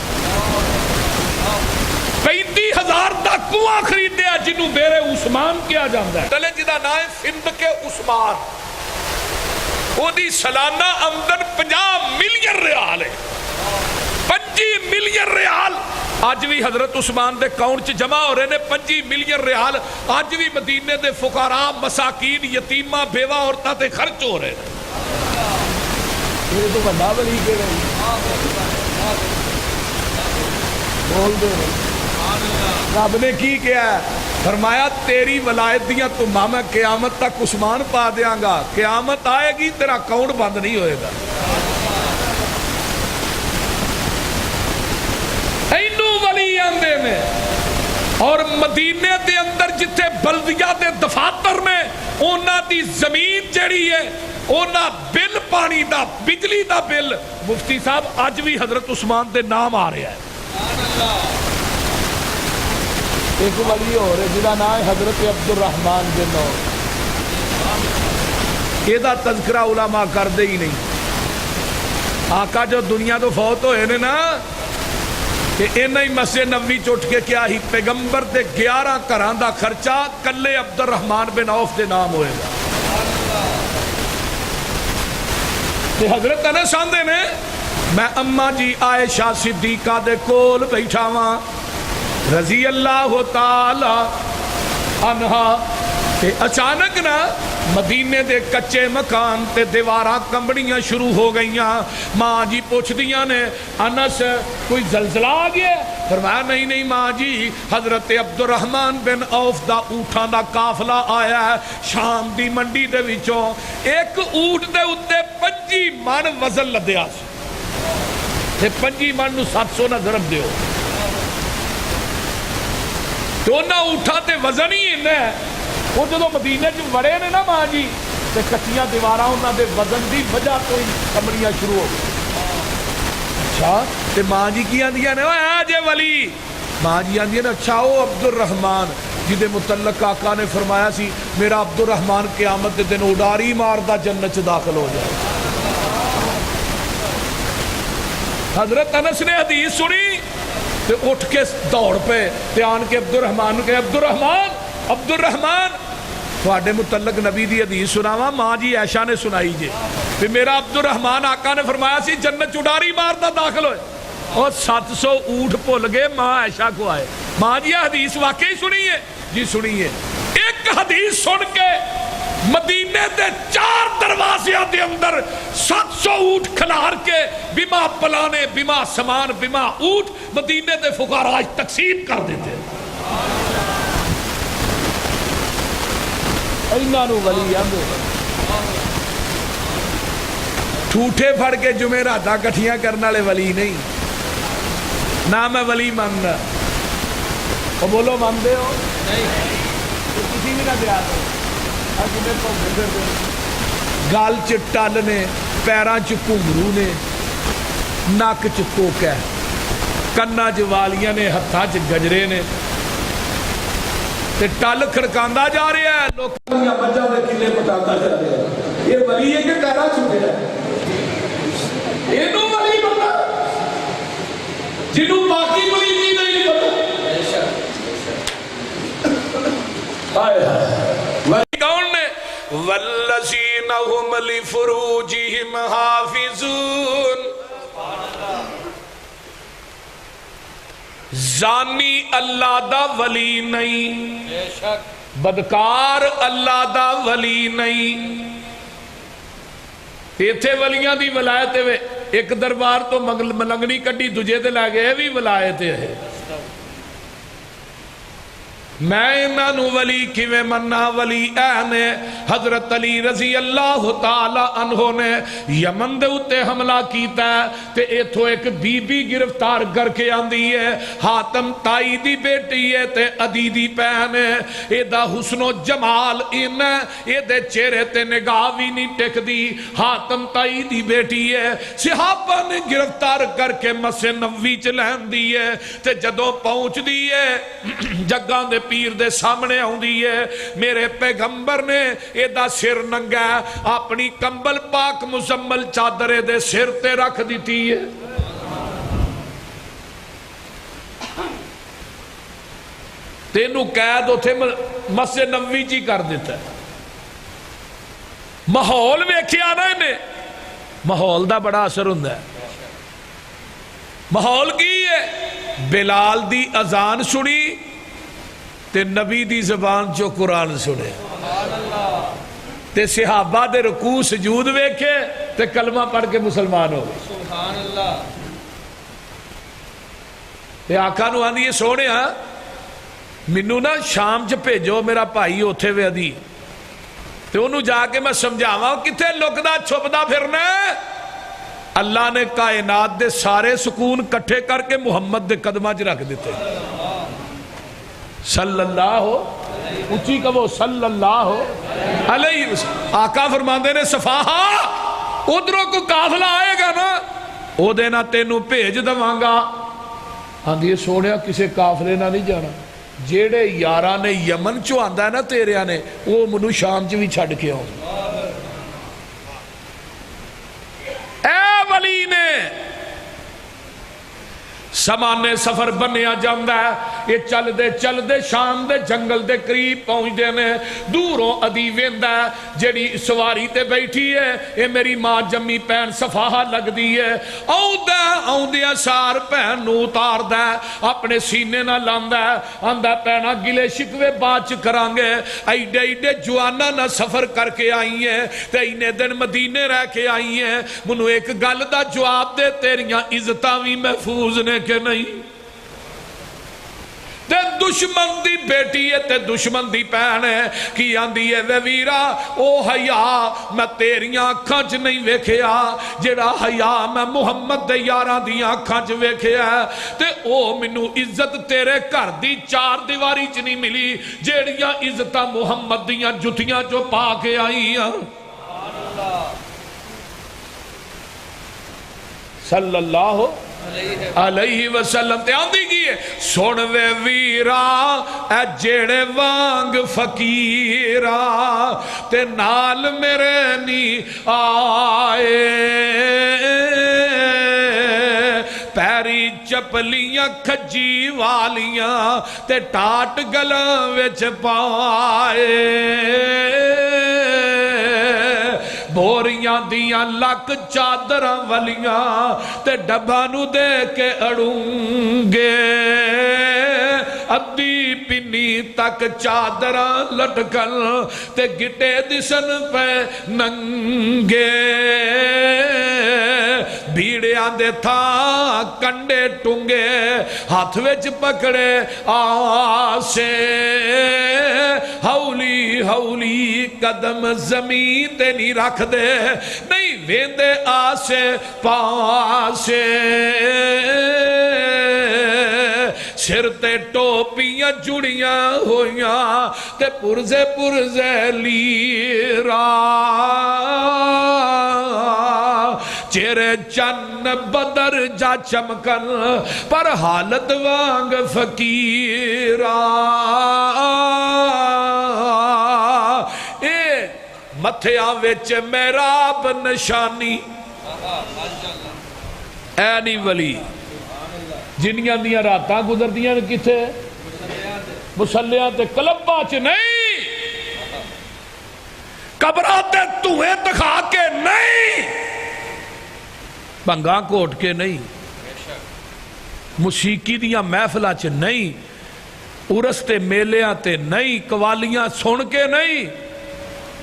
35,000 دا کنواں خریدیا جنہوں بیرے عثمان کیا جاندہ ہے تلے جدہ نائے فند کے عثمان وہ دی سالانہ آمدن 50 ملین ریال ہے 25 ملین ریال آج بھی حضرت عثمان دے کاؤنٹ چ جمع ہو رہے نے 25 ملین ریال آج بھی مدینے دے فقراء مساکین یتیمہ بیوہ عورتاں تے خرچ ہو رہے ہیں یہ تو بندہ بلی کے رہے بول دے رب نے کی کیا ہے فرمایا تیری ولایت دیاں تو میں قیامت تک عثمان پا دیاں گا قیامت آئے گی تیرا اکاؤنٹ بند نہیں ہوئے گا اینو ولی آندے میں اور مدینے دے اندر جتھے بلدیہ دے دفاتر میں اونا دی زمین جڑی ہے اونا بل پانی دا بجلی دا بل مفتی صاحب آج بھی حضرت عثمان دے نام آ رہا ہے ایک ولی ہو رہے جنہا نام ہے حضرت عبد الرحمن بن عوف یہ دا تذکرہ علماء کر دے ہی نہیں آقا جو دنیا تو فوت ہوئے نے نا کہ اینا ہی مسجد نبوی چوٹ کے کیا ہی پیغمبر دے 11 گھران دا خرچہ کلے عبد الرحمن بن عوف دے نام ہوئے گا. تے حضرت انس آندے نے میں اماں جی عائشہ صدیقہ دے کول بیٹھا ہاں رضی اللہ تعالی عنہا تے اچانک نا مدینے دے کچے مکان تے دیواراں کمبڑیاں شروع ہو گئیاں. ماں جی پوچھ دیاں نے انس کوئی زلزلہ آ گیا؟ فرمایا نہیں نہیں ماں جی حضرت عبد الرحمن بن عوف دا اونٹاں دا قافلہ آیا ہے شام دی منڈی دے وچوں. ایک اونٹ دے اُتے 25 من وزن لدیا سی تے 25 من نو 700 نہ ضرب دیو دونوں اونٹاں تے وزن ہی انہا ہے. وہ جدو مدینے جو وڑے نے نا ماں جی تے کچیاں دیواراں انہاں دے وزن دی وجہ تو ہی کمڑیاں شروع ہو گئی. اچھا تے ماں جی کی آندیاں نے آجے ولی ماں جی آندیاں نے اچھا او عبد الرحمن جدے متعلق آقا نے فرمایا سی میرا عبد الرحمن قیامت دے دن اڈاری ماردہ جنت سے داخل ہو جائے. حضرت انس نے حدیث سنی تے اٹھ کے دوڑ پہ تے آن کے عبد الرحمن کہ عبد الرحمن تھوڑے متعلق نبی دی حدیث سناوا. ماں جی عائشہ نے سنائی جے کہ میرا عبد الرحمن آقا نے فرمایا سی جنت چڑاری ماردہ داخل ہوئے اور 700 اونٹ بھول گئے. ماں عائشہ کو آئے ماں جی حدیث واقعی سنی ہے؟ جی سنی ہے. ایک حدیث سن کے مدینے دے 4 دروازیاں دے اندر 700 اونٹ کھلار کے بما پلانے بما سامان بما اونٹ مدینے دے فقراء تقسیم کر دیتے. اینا نو ولی آندے ٹھوٹے پھڑ کے جمعراتاں کٹھیاں کرنے والے ولی نہیں. نہ میں ولی ماننا وہ بولو مانتے ہو نہیں تو کسی بھی نہ دیا گال چ ٹل نے پیراں چ گھنگرو نے نک چ کوکا کنا چ والیاں نے ہتھاں چ گجرے نے تے ٹل کھڑکاندا جا رہا ہے لوکاں دیاں مجھاں دے کلے پٹاندا جا رہا ہے. یہ ولی ہے کہ پیراں چھوٹے ہے؟ اینو ولی بندہ جنوں باقی ولی نہیں پتہ. ہائے ولی کون نے؟ والذین هم لفروجہم حافظون. زانی اللہ دا ولی نہیں بدکار اللہ دا ولی نہیں. ایتھے ولیاں دی ولایت ہے ایک دربار تو ملنگنی کڈی دجے تے لے گئے بھی ولایت ہے. میں انہوں ولی کیویں مننا ولی اہنے حضرت علی رضی اللہ تعالی عنہ نے یمن دے اتے حملہ کیتا ہے تے ایتھو ایک بی بی گرفتار کر کے آندی ہے حاتم تائی دی بیٹی ہے تے عدی دی پہن ہے. اے دا حسن و جمال ان اے دے چہرے تے نگاہ بھی نہیں ٹک دی. حاتم تائی دی بیٹی ہے صحابہ نے گرفتار کر کے مسجد نبوی چ لین دی ہے تے جدوں پہنچ دی ہے جگاں دے پیر دے سامنے آؤندی ہے میرے پیغمبر نے ایدہ سر ننگا اپنی کمبل پاک مزمل چادرے دے سر تے رکھ دیتی ہے. تینوں قید ہوتے مسجد نبوی جی کر دیتا ہے. ماحول ویکھیا نا انہیں ماحول دا بڑا اثر ہوندا ہے. ماحول کی ہے بلال دی اذان سنی تے نبی دی زبان چو قرآن سنے تے صحابہ دے رکوع سجود ویکھے تے کلمہ پڑھ کے مسلمان ہو سبحان اللہ. تے آقا نو آندی یہ سونے ہاں منو نا شام چ بھیجو میرا بھائی اوتھے وے ادی تے انہوں جا کے میں سمجھاواں کتے لکدا چھپدا پھرنا. اللہ نے کائنات دے سارے سکون کٹھے کر کے محمد دے قدمہ چ رکھ دیتے صلی اللہ اچھی کہو صلی اللہ علیہ وسلم. آقا فرماندے نے صفاہا ادھروں کو قافلہ آئے گا نا او دینا تینوں بھیج دواں گا. آندھی سوڑیا کسے قافلے نہ نہیں جانا جیڑے یارہ نے یمن چو آندہ ہے نا تیرے نے وہ منو شام چو بھی چھڑ کے ہوں. اے ولی نے سمانے سفر بنیا جاندہ ہے، یہ چل دے شام دے جنگل دے قریب پہنچ دینے، دوروں ادی ویندہ ہے جڑی سواری تے بیٹھی ہے یہ میری ماں جمی پین صفاہ لگ دی ہے، آؤں دیا سار پین نو اتار دے اپنے سینے نہ لاندہ ہے، آندہ پینا گلے شکوے باچ کرانگے، ایڈے جوانا نہ سفر کر کے آئی ہیں تے انہیں دن مدینے رہ کے آئی ہیں، منو ایک گل دا جواب دے تیریاں عزتاں بھی محفوظ نے کہ نہیں؟ تے دشمن دی بیٹی ہے تے دشمن دی پہن ہے کی آندی ہے وے ویرا او حیا میں تیریاں اکھاں چ نہیں ویکھیا جڑا حیا میں محمد دے یاراں دی اکھاں چ ویکھیا تے او مینوں عزت تیرے گھر دی چار دیواری چ نہیں ملی جیڑیاں عزتاں محمد دیاں جتیاں جو پا کے آئیاں صلی اللہ علیہ وسلم تے آندھی کی ہے سن وے ویرا اے جیڑے وانگ فقیرا تے نال میرے نی آئے پیری چپلیاں کھجی والیاں تے ٹاٹ گلاں وچ پائے بوریاں دیاں لک چادراں ولیاں تے ڈبانو دے کے اڑونگے ادی پنی تک چادراں لٹکل تے گٹے دسن پہ ننگے بیڑیاں دے تھا کنڈے ٹونگے ہاتھ وچ پکڑے آسے ہولی ہولی قدم زمین تے نہیں رکھ دے نہیں ویندے آسے پاسے سر تے ٹوپیاں جڑیاں ہویاں تے پرزے لیرا چہرے چن بدر جا چمکن پر حالت وانگ فقیرا اے متھیاں وچ محراب نشانی اے نہیں ولی جنیاں دیاں راتاں گزر دیاں کتے مسلیاں تے کلبہ چ نہیں قبراتے توہیں دکھا کے نہیں بنگاں کوٹ کے نہیں موسیقی دیاں محفلہ چ نہیں ارستے میلیاں تے نہیں قوالیاں سن کے نہیں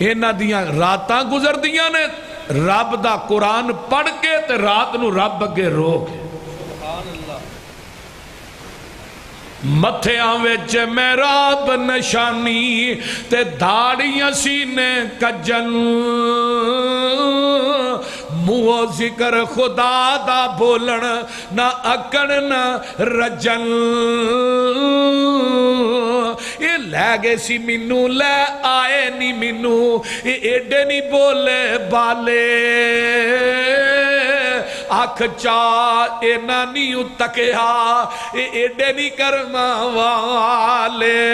اینا دیاں راتاں گزر دیاں نے رب دا قرآن پڑھ کے تے رات نو رب اگے رو کے متھیاں وچ محراب نشانی تے داڑیاں سینے کجن موہ ذکر خدا دا بولن نہ اکڑ نہ رجن یہ لے گے سی منو لے آئے نی منو یہ ایڈے نی بولے بالے آنکھ چاہ اے نانی اتکیا اے ایڈے نی کرما والے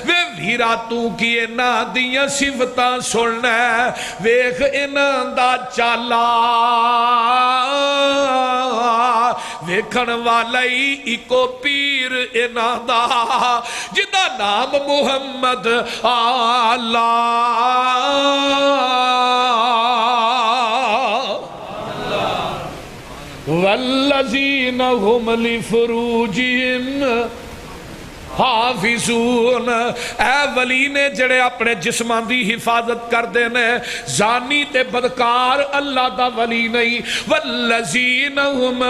وے ویرا تو کی اینا دیاں صفتاں سننا ویخ اینا دا چالا ویکھن والائی ایکو پیر اینا دا جدا نام محمد آلہ والذین هم لفروجہم حافظون اے ولی نے جڑے اپنے جسمان دی حفاظت کر دینے زانی تے بدکار اللہ دا ولی نہیں والذین هم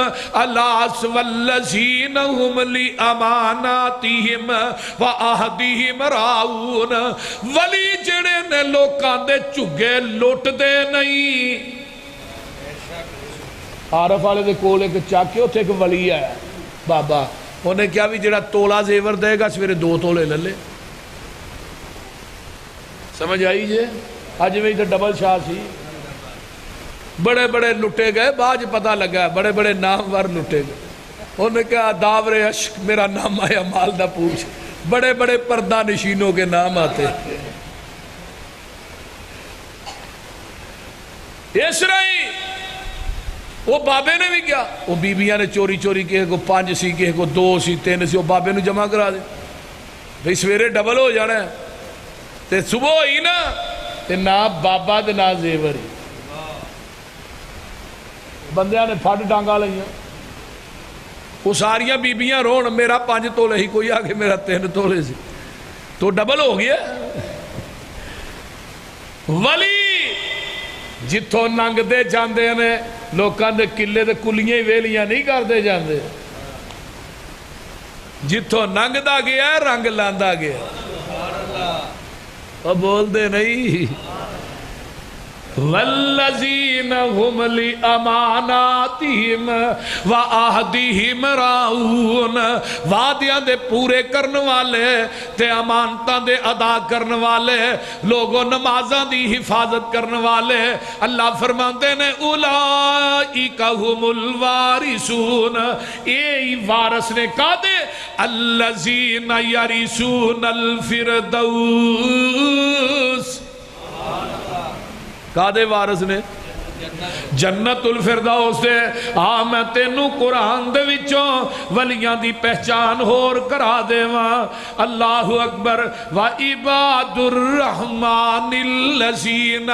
الاس والذین هم لاماناتہم وعہدہم راؤون ولی جڑے نے لوکاں دے چگے لوٹ دے نہیں عارف والے دے کولے کے چاکے ہوتے ایک ولی ہے بابا انہیں کیا بھی جڑا تولا زیور دے گا سویرے 2 تولے للے سمجھ آئی جے آج میں ادھر ڈبل شاہ سی بڑے بڑے لٹے گئے باج پتہ لگا بڑے بڑے نامور لٹے گئے انہیں کہا داور عشق میرا نام آیا مال نہ پوچھ بڑے بڑے پردہ نشینوں کے نام آتے اس رہی وہ بابے نے بھی کیا، وہ بیبیاں نے چوری چوری کسی کو 5 سی، کسی کو 2 سی 3 سی، وہ بابے نے جمع کرا دے بھئی سویرے ڈبل ہو جانا ہے، تے صبح ہوئی نا تے نہ بابا تے نہ زیور ہی، بندیاں نے پھڑ ڈانگا لئیاں، وہ ساریاں بیبیاں رون میرا 5 تولے ہی، کوئی آگے میرا 3 تولے سی، تو ڈبل ہو گیا۔ ولی جتوں ننگ دے جاندے نے لوکاں دے قلے دے کلیاں ہی ویلیاں نہیں کردے جاندے، جتوں ننگ دا گیا رنگ لاندا گیا، وہ بول دے نہیں۔ والذین هم لأماناتہم وعہدہم راعون، وعدیاں دے پورے کرن والے تے امانتاں دے ادا کرن والے، لوگوں نمازاں دی حفاظت کرن والے، اللہ فرماندے نے اولئک هم الوارثون، اے وارث نے کہا دے الذین یرثون الفردوس، کہا دے وارث نے جنت الفردوس دے۔ ہاں میں تینوں قرآن دے وچوں ولیاں دی پہچان ہور کرا دے واں، اللہ اکبر۔ وعباد الرحمن الذین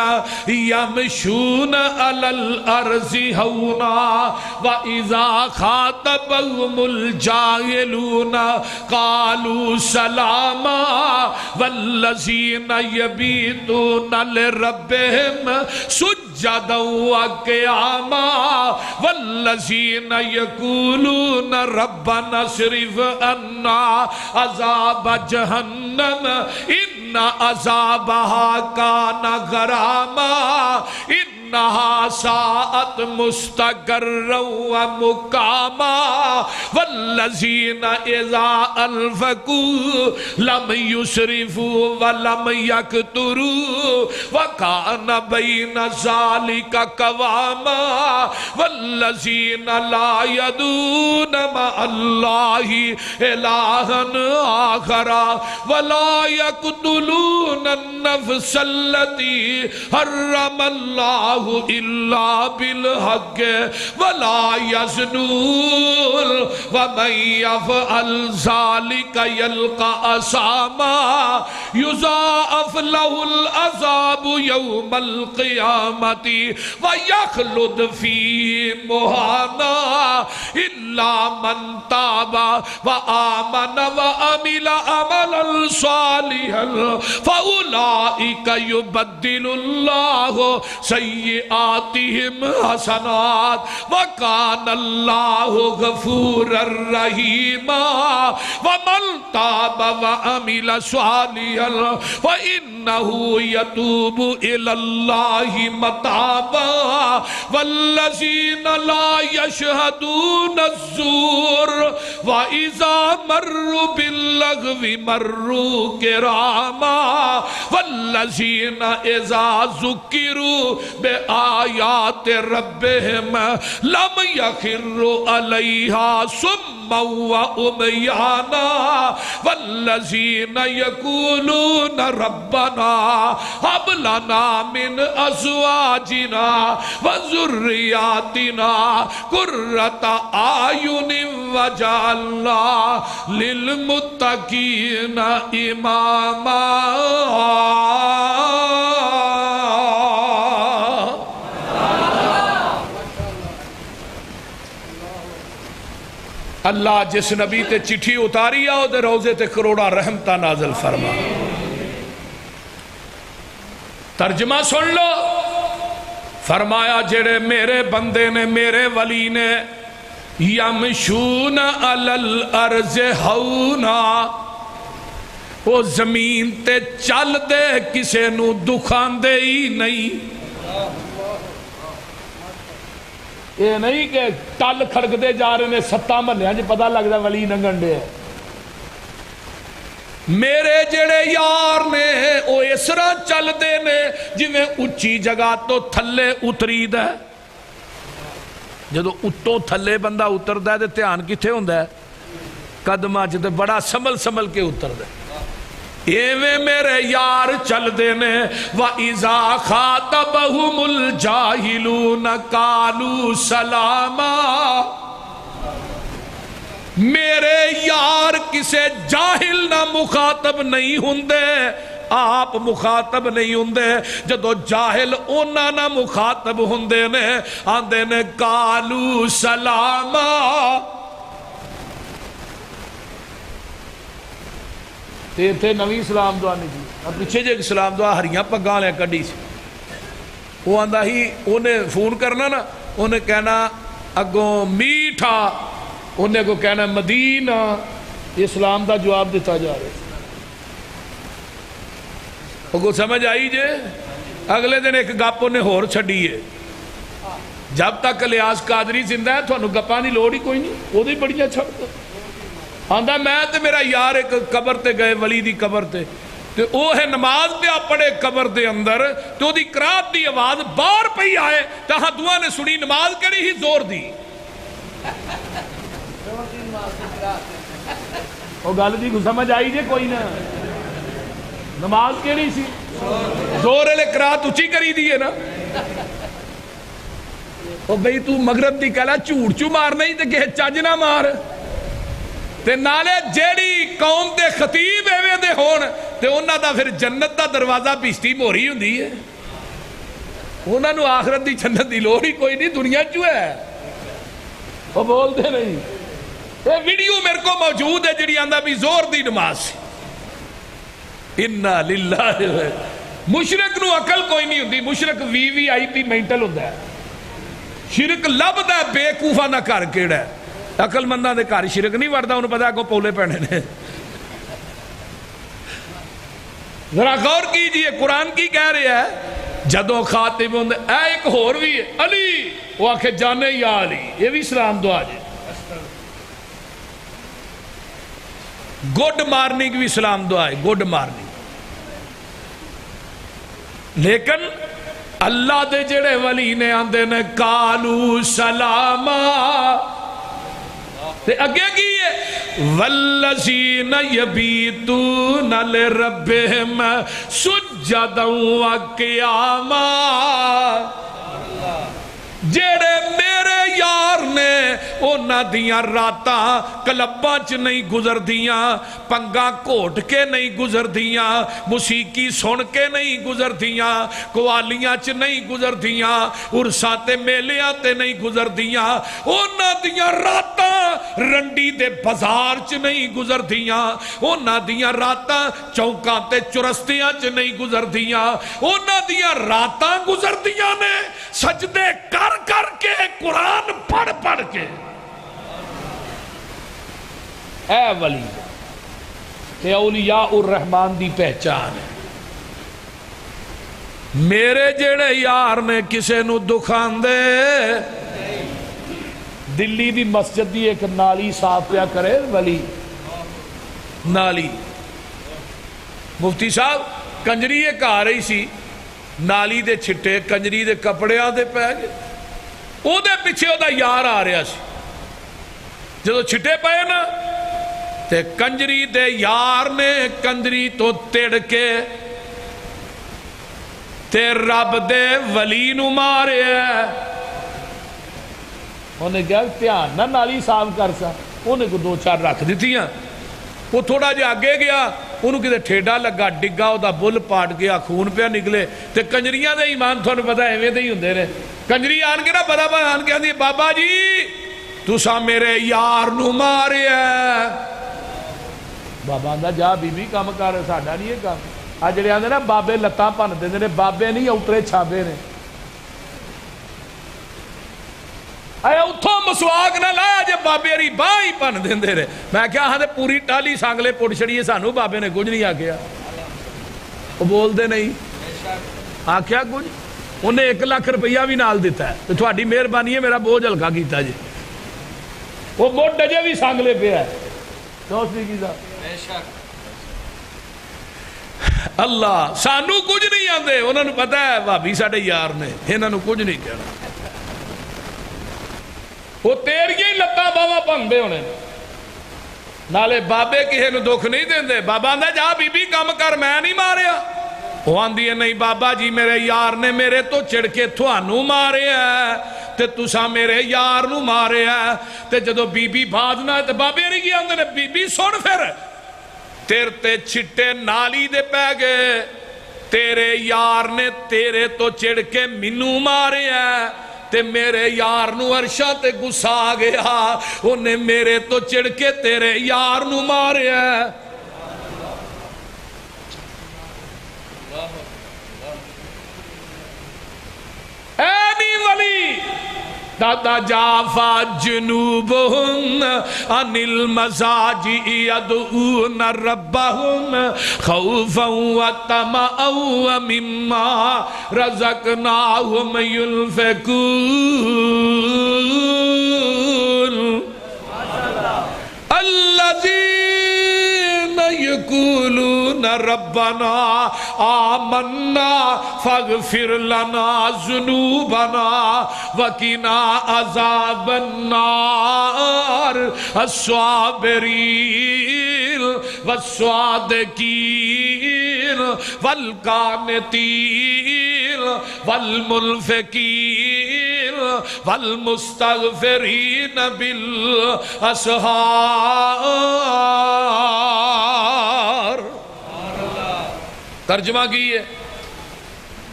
یمشون علی الارض ہونا واذا خاطبهم الجاہلون قالوا سلاما والذین یبیتون لربهم سجدا وقیاما والذین یقولون ربنا اصرف عنا عذاب جہنم ان عذابها کان غراما انہا ساعت مستقرا ومقاما والذین اذا انفقوا لم يسرفوا ولم يقتروا وكان بين ذلك قواما والذین لا يدعون مع الله إلها آخر ولا يقتلون النفس التي حرم الله إلا بالحق ولا يزنون ومن يفعل ذلك يلقى أثاما يضاعف له العذاب يوم القيامة ويخلد فيه مهانا إلا من تاب وآمن وعمل عملا صالحا فأولئك يبدل الله سیئاتہم حسنات وکان اللہ غفورا رحیما ومن تاب وعمل صالحا فإنه يتوب إلى الله متابا والذین لا يشهدون الزور وإذا مروا باللغو مروا كراما والذین اذا ذکروا بآیات ربهم لم يخروا علیہا صما وعمیانا والذین یقولون ربنا هب لنا من ازواجنا وذریاتنا قرۃ اعین وجعلنا للمتقین اماما۔ اللہ جس نبی تے چٹھی اتاری آؤ دے روزے تے کروڑا رحمتہ نازل فرما۔ ترجمہ سن لو، فرمایا جڑے میرے بندے نے میرے ولی نے یمشون علی الارض ہونا، وہ زمین تے چل دے کسے نو دکھان دے ہی نہیں، یہ نہیں کہ ٹل کھڑک دے جا رہے نے 7 مہینے جی پتہ لگتا ولی ننگن دے۔ میرے جڑے یار نے وہ اس طرح چل دے نے جی میں اچھی جگہ تو تھلے اتری دے، جدو اتو تھلے بندہ اتر دے دے دھیان کتھے ہوں دے قدمہ جدے بڑا سمل سمل کے اتر دے۔ ایویں میرے یار چل دینے وَإِذَا خَاطَبَهُمُ الْجَاهِلُونَ قَالُوا سَلَامًا، میرے یار کسے جاہل نہ مخاطب نہیں ہوندے، آپ مخاطب نہیں ہوندے، جدو جاہل اونا نہ مخاطب ہوندے نے آندے نے قَالُوا سَلَامًا۔ تے نوی سلام دعا نہیں کی، پیچھے جے سلام دعا ہریاں پگاں لے کڈی سی، وہ آندہ ہی انہیں فون کرنا نا، انہیں کہنا اگوں میٹھا، انہیں کو کہنا مدینہ، اسلام دا جواب دیتا جا رہے، وہ کو سمجھ آئی جے۔ اگلے دن ایک گپ انہیں ہور چھڑی ہے، جب تک الیاس قادری زندہ ہے تو انہوں گپاں دی لوڑ ہی کوئی نہیں، وہ دی بڑیاں چھڑ دو۔ آندہ میں تے میرا یار ایک قبر تے گئے، ولی دی قبر تے وہ ہے نماز پہ پڑے قبر دے اندر، تو دی قرات دی آواز بار پئی آئے، تاہاں دعا نے سنی نماز کڑی ہی زور دی، وہ گل جی کو سمجھ آئی جے کوئی نہ، نماز کیڑی سی زور علیہ قرات اچھی کری دیئے نا، وہ بھئی تو مغرب دی کہلا چوڑ چو مار نہیں تے کہ چاج نہ مار، تے نالے جیڑی قوم دے خطیب ایویں دے ہون تے انہاں دا پھر جنت دا دروازہ پیشتی موری ہوندی ہے، انہاں نو آخرت دی جنت دی لوڑ ہی کوئی نہیں، دنیا چو ہے، وہ بول دے نہیں۔ یہ ویڈیو میرے کو موجود ہے جڑی آندہ بھی زور دی نماز سی، اِنَّا لِلَّهِ، مشرک نو عقل کوئی نہیں ہوندی، مشرک VVIP مینٹل ہوندہ ہے، شرک لب دا بے کوفہ نہ کر کیڑا ہے، عقل مندہ دے کار شرک نہیں وردہ، انہوں پتا کو پولے پہنے نے۔ ذرا غور کیجئے قرآن کی کہہ رہے ہے، جدو خاطب ہوندے اے ایک ہور بھی ہے علی، وہ آکھے جانے یا علی، یہ بھی سلام دعا جائے، گوڈ مارننگ بھی سلام دعا ہے، گوڈ مارننگ۔ لیکن اللہ دے جڑے ولی نے آندے نے قالوا سلاما، تے اگے کی ہے والذین یبیتون لربہم سجدا وقیاما، جیڑے میرے یار نے اونا دیاں راتاں کلباں چ نہیں گزر دیاں، پنگا کوٹ کے نہیں گزر دیاں، موسیقی سن کے نہیں گزر دیاں، قوالیاں چ نہیں گزر دیاں، عرساں تے میلیاں تے نہیں گزر دیاں، اونا دیاں راتاں رنڈی دے بازار چ نہیں گزر دیاں، اونا دیاں راتاں چوکاں تے چرستیاں چ نہیں گزر دیاں، اونا دیاں راتاں گزر دیاں نے سجدے کر کر کے قرآن پڑھ پڑھ کے۔ اے ولی کہ اولیاء الرحمن دی پہچان ہے، میرے جڑے یار نے کسے نو دکھان دے، دلی دی مسجد دی ایک نالی صاف پیا کرے ولی، نالی مفتی صاحب کنجری ایک آ رہی سی، نالی دے چھٹے کنجری دے کپڑے آدھے پہ گئے، او دے پیچھے او دا یار آ رہا سی، جدو چھٹے پائے نا تے کنجری دے یار نے کنجری تو تیڑ کے تے رب دے ولی نو مارے ہے، انہیں کہا پیان نہ نالی صاف کر سا، انہیں کو دو چار رکھ دیتی ہیں، وہ تھوڑا جا آگے گیا، انہوں کتے ٹھیڈا لگا ڈگا او دا بل پاٹ گیا، خون پہ نکلے، تے کنجریاں دے ایمان تھوڑا پتا ہے ایویں دے ہی ہوندے رہے، کنجری آن کے نا بڑا با آن کے آن دی بابا جی تو سا میرے یار نو مارے ہے، بابا آندہ جا بی بی کام کر رہے ساڑھا نہیں ہے کام، آج جڑے آندے نا بابے لتاں پن دے نے، بابے نہیں اوترے چھابے نے، آیا اتھوں مسواک نہ لایا جے بابے ری بائی پن دیں دے رہے، میں کیا ہاں دے پوری ٹالی سانگلے پوڑ چھڑیے سانو بابے نے کچھ نہیں آکیا، وہ بول دے نہیں آکیا کچھ، انہیں 1 لاکھ روپیہ بھی نال دیتا ہے، تو تھوڑی مہربانی ہے میرا بوجھ ہلکا کیتا جی، وہ موٹ ڈجے بھی سانگلے پہ ہے، دوست بھی کی صاحب اللہ سانو کچھ نہیں آندے، انہوں نے پتا ہے بھابی ساڑھے یار نے، انہوں نے کچھ نہیں کہنا، وہ تیریے ہی لتا باوا پن دے ہونے، نالے بابے کسے نو دکھ نہیں دیندے بابا آندا جا بی بی کام کر میں نہیں ماریا وہ آندی ہے نہیں بابا جی میرے یار نے میرے تو چڑھ کے تھوانو مارے ہے تے تسا میرے یار نو مارے ہے تے جدو بی بی بھاجنا ہے تے بابے نہیں کیا آندے نے بی بی سن پھر تیر تے چھٹے نالی دے پہ گئے تیرے یار نے تیرے تو چڑھ کے منو مارے ہے تے میرے یار نو عرشہ تے گسا گیا انہیں میرے تو چڑھ کے تیرے یار نو مارے ہے اینی ولی دادا جافا جنوبہم عن المزاجی یدعون ربہم خوفا وطمعا ومما رزقناہم ينفقون الذین یقولون ربنا آمنا فاغفر لنا ذنوبنا وقنا عذاب النار الصابرین والصادقین والقانتین والمنفقین والمستغفرین بالاسحار ترجمہ کی ہے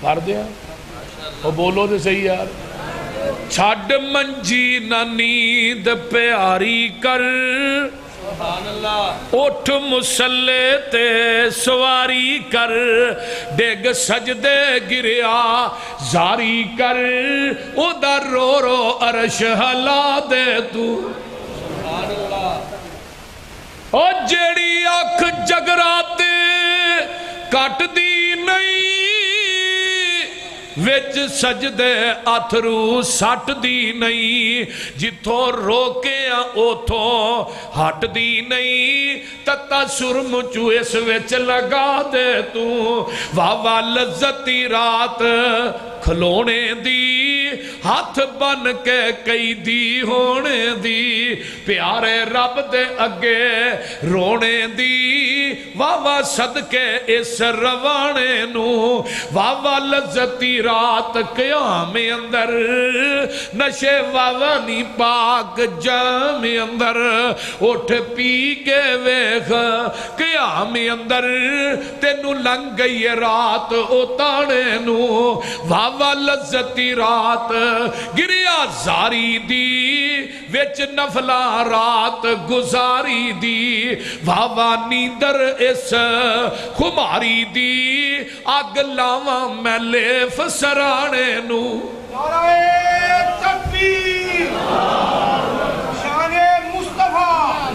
پڑھ دیا وہ بولو دے صحیح یار چھاڑ منجی نہ نیند پیاری کر اٹھ مسلے تے سواری کر ڈگ سجدے گریا زاری کر ادھر رو رو عرش ہلا دے تو او جیڑی اکھ جگراتے کٹ دی نہیں وچ سجدے اتھرو سٹ دی نہیں جتھو روکے اوتھو ہٹ دی نہیں تتا سرم چو اس وچ لگا دے تو واہ لذتی رات کھلونے دی ہاتھ بن کے کئی دی ہونے دی پیارے رب دے اگے رونے دی واہ صدقے اس روانے نو واہ لذتی رات قیام اندر نشے وانی پاک جام اندر اٹھ پی کے ویخ قیام اندر تینو لنگ گئی رات اتانے نو واہ لذتی رات گریا زاری دی وچ نفلا رات گزاری دی واہ نیندر اس خماری دی اگ لاواں میلے فسرانے نو نعرہ تکبیر شان مصطفیٰ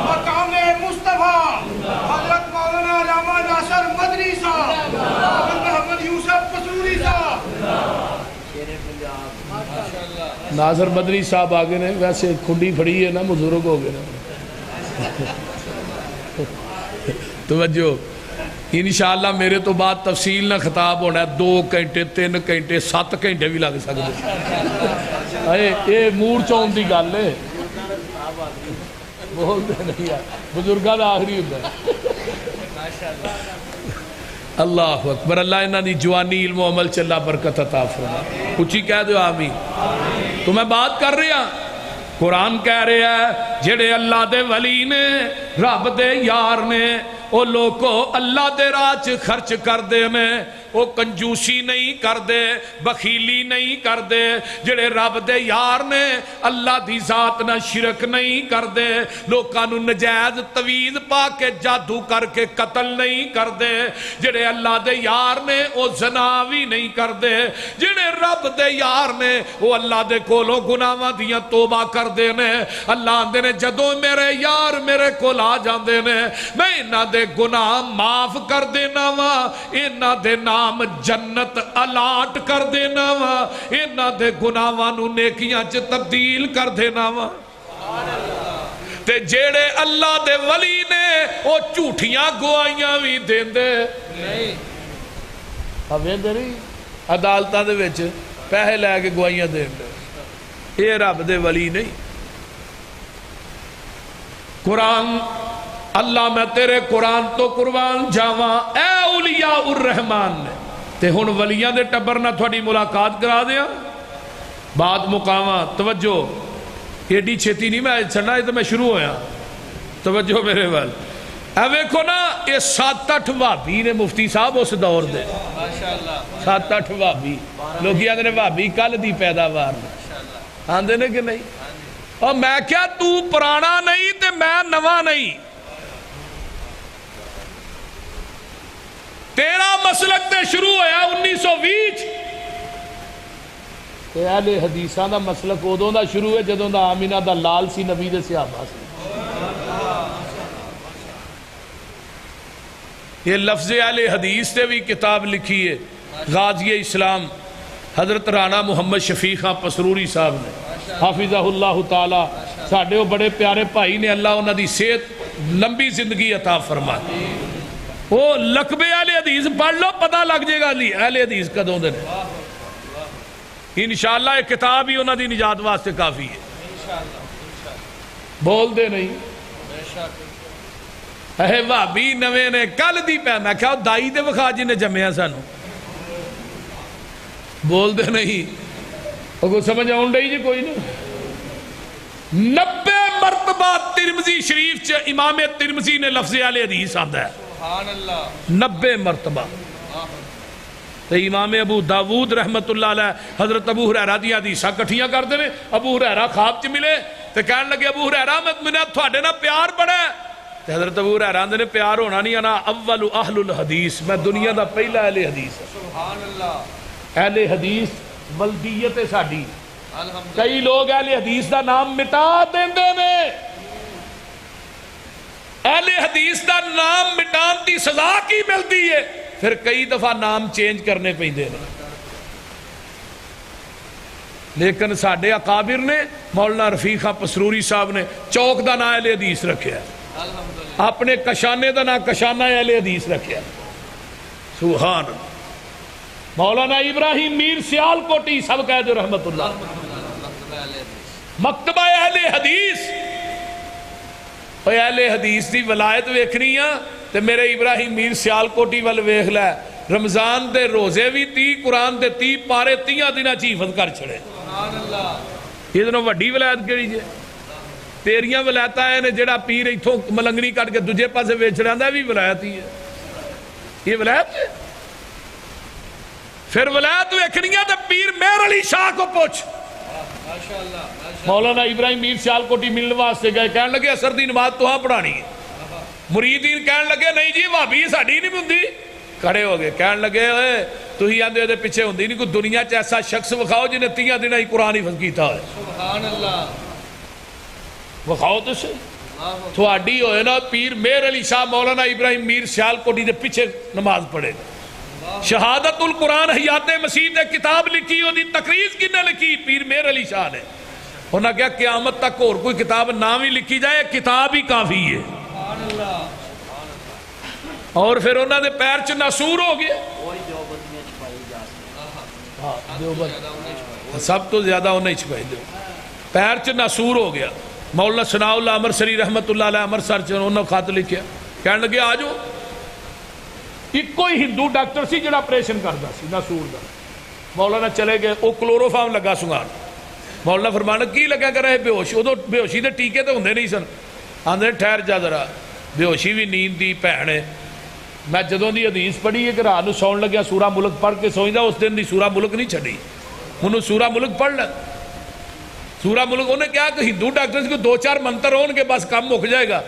مقام مصطفیٰ حضرت مولانا علامہ ناصر مدنی صاحب محمد یوسف قصوری صاحب ناصر مدنی صاحب آگے نے ویسے کھنڈی پھڑی ہے نا بزرگ ہو گئے نا توجہ انشاءاللہ میرے تو بعد تفصیل نہ خطاب ہونا ہے 2 گھنٹے 3 گھنٹے 7 گھنٹے بھی لگ سکتے اے موڑ چون دی گل ہے بولتے نہیں ہے بزرگاں دا آخری ہوتا ہے اللہ اکبر اللہ انہاں دی جوانی علم و عمل چلا برکت عطا فرمائے کچھ ہی کہہ دو آمین تو میں بات کر رہا قرآن کہہ رہا ہے جڑے اللہ دے ولی نے رب دے یار نے او لوگو اللہ دے راج خرچ کر دے میں وہ کنجوسی نہیں کر دے بخیلی نہیں کر دے جڑے رب دے یار نے اللہ دی ذات نہ شرک نہیں کر دے لوکانو نجائز تویز پا کے جادو کر کے قتل نہیں کر دے جڑے اللہ دے یار نے وہ زناوی نہیں کر دے جڑے رب دے یار نے وہ اللہ دے کولو گناہاں دیاں توبہ کر دے نے اللہ آندے نے جدوں میرے یار میرے کول آ جاندے نے میں انہاں دے گناہ معاف کر دینا وا انہاں دے نام جنت الاٹ کر دینا وا انہاں دے گناہاں نو نیکیاں چ تبدیل کر دینا وا تے جیڑے اللہ دے ولی نے وہ جھوٹیاں گواہیاں بھی دیندے نہیں اویندے نہیں عدالتاں دے وچ پیسے لے کے گواہیاں دیندے اے رب دے ولی نہیں قرآن اللہ میں تیرے قرآن تو قربان جاواں اے اولیاء الرحمان نے تے ہن ولیاں دے ٹبر نہ تھوڑی ملاقات کرا دیا بات مقامہ توجہ ایڈی چھتی نہیں میں چھڑنا یہ تو میں شروع ہویا توجہ میرے وال اے ویکھو نا یہ 7-8 وہابی نے مفتی صاحب اس دور دے 7-8 وہابی لوگ آندے نے وہابی کل دی پیداوار آندے نے کہ نہیں اور میں کیا تو پرانا نہیں تے میں نواں نہیں تیرا مسلک تے شروع ہویا 1920 تے اہل حدیثاں دا مسلک ادوں دا شروع ہے جدوں دا آمینہ دا لال سی نبی دے صحابہ سی یہ لفظ اہل حدیث تے بھی کتاب لکھی ہے غازی اسلام حضرت رانا محمد شفیق خان پسروری صاحب نے حافظہ اللہ تعالی ساڈے وہ بڑے پیارے بھائی نے اللہ انہاں دی صحت لمبی زندگی عطا فرمائے وہ لقب اہل حدیث پڑھ لو پتہ لگ جائے گا اہل حدیث کدوں دے انشاءاللہ ایک کتاب ہی انہاں دی نجات واسطے کافی ہے بول دے نہیں اے وہابی نوے نے کل دی پہ میں کہا دائی دے وخا جی نے جمعہ سانو بول دے نہیں وہ کو سمجھ آؤں ڈائی جی کوئی نہیں 90 مرتبہ ترمذی شریف چ امام ترمذی نے لفظ اہل حدیث آندا ہے 90 مرتبہ تو امام ابو داود رحمت اللہ علیہ حضرت ابو ہریرہ دی حدیثاں کٹھیاں کر دے ابو ہریرہ خواب چ ملے تو کہنے لگے ابو ہریرہ میں تھوڑے نا پیار بڑا ہے تو حضرت ابو ہریرہ نے پیار ہونا نہیں انا اول اہل الحدیث میں دنیا دا پہلا اہل حدیث سبحان اللہ اہل حدیث ولدیت ساڈی کئی لوگ اہل حدیث دا نام مٹا دیندے نے اہل حدیث دا نام مٹان دی سزا کی ملتی ہے پھر کئی دفعہ نام چینج کرنے پہ دے رہے لیکن ساڈے اکابر نے مولانا رفیق خان پسروری صاحب نے چوک دا نام اہل حدیث رکھیا ہے اپنے کشانے دا نام کشانہ اہل حدیث رکھیا ہے سبحان مولانا ابراہیم میر سیال کوٹی سب کہہ دو رحمت اللہ مکتبہ اہل حدیث اہل حدیث دی ولایت ویکھنی ہے تے میرے ابراہیم میر سیال کوٹی وال ویکھ لے رمضان دے روزے بھی 30 قرآن دے 30 پارے 30 دنوں چ حفظ کر چھڑے یہ دنوں وڈی ولایت کیڑی جے تیریاں ولایتاں ہیں جڑا پیر ایتھوں ملنگنی کٹ کے دوجے پاسے ویچ رہندا بھی ولایت ہی ہے یہ ولایت ہے پھر ولایت ویکھنی ہے تے پیر مہر علی شاہ کو پوچھ مولانا ابراہیم میر سیال کوٹی ملنے واسطے گئے کہنے لگے اثر دی نماز تو ہاں پڑھانی ہے مریدین کہنے لگے نہیں جی وہابی ساڈی نہیں ہوندی کھڑے ہو گئے کہنے لگے تو ہی آندے دے پیچھے ہوندی نہیں کوئی دنیا چ ایسا شخص وکھاؤ جنہیں 30 دن ہی قرآن حفظ کیتا ہے سبحان اللہ وکھاؤ تو صحیح تھوڑی ہوئے نا پیر مہر علی شاہ مولانا ابراہیم میر سیال کوٹی دے پیچھے نماز پڑھے شہادت القرآن حیات مسیح نے کتاب لکھی ہوتی تقریر کی نہ لکھی پیر مہر علی شاہ نے انہوں نے کہا قیامت تک اور کوئی کتاب نہ بھی لکھی جائے کتاب ہی کافی ہے اور پھر انہوں نے پیر چ ناسور ہو گیا سب تو زیادہ انہیں چھپائی دے پیر چ ناسور ہو گیا مولانا ثناء اللہ امرسری رحمت اللہ علیہ امرسر چ انہوں نے خط لکھیا کہنے لگے آ جاؤ ایک کوئی ہندو ڈاکٹر سی جڑا آپریشن کرتا سی ناسور دا مولانا چلے گئے وہ کلوروفارم لگا سنگان مولانا فرمانا کی لگا کر رہے بیہوش ادو بیہوشی دے ٹیکے تو ہوندے نہیں سن آندے ٹھہر جا ذرا بیہوشی بھی نیند دی بھن میں جدوں دی حدیث پڑھی ہے کہ رات نوں سون لگیا سورہ ملک پڑھ کے سوئندا اس دن دی سورہ ملک نہیں چھڈی انہوں سورہ ملک پڑھ لے سورہ ملک انہیں کہا کہ ہندو ڈاکٹر کو 2-4 منتر ہون کے بس کام مک جائے گا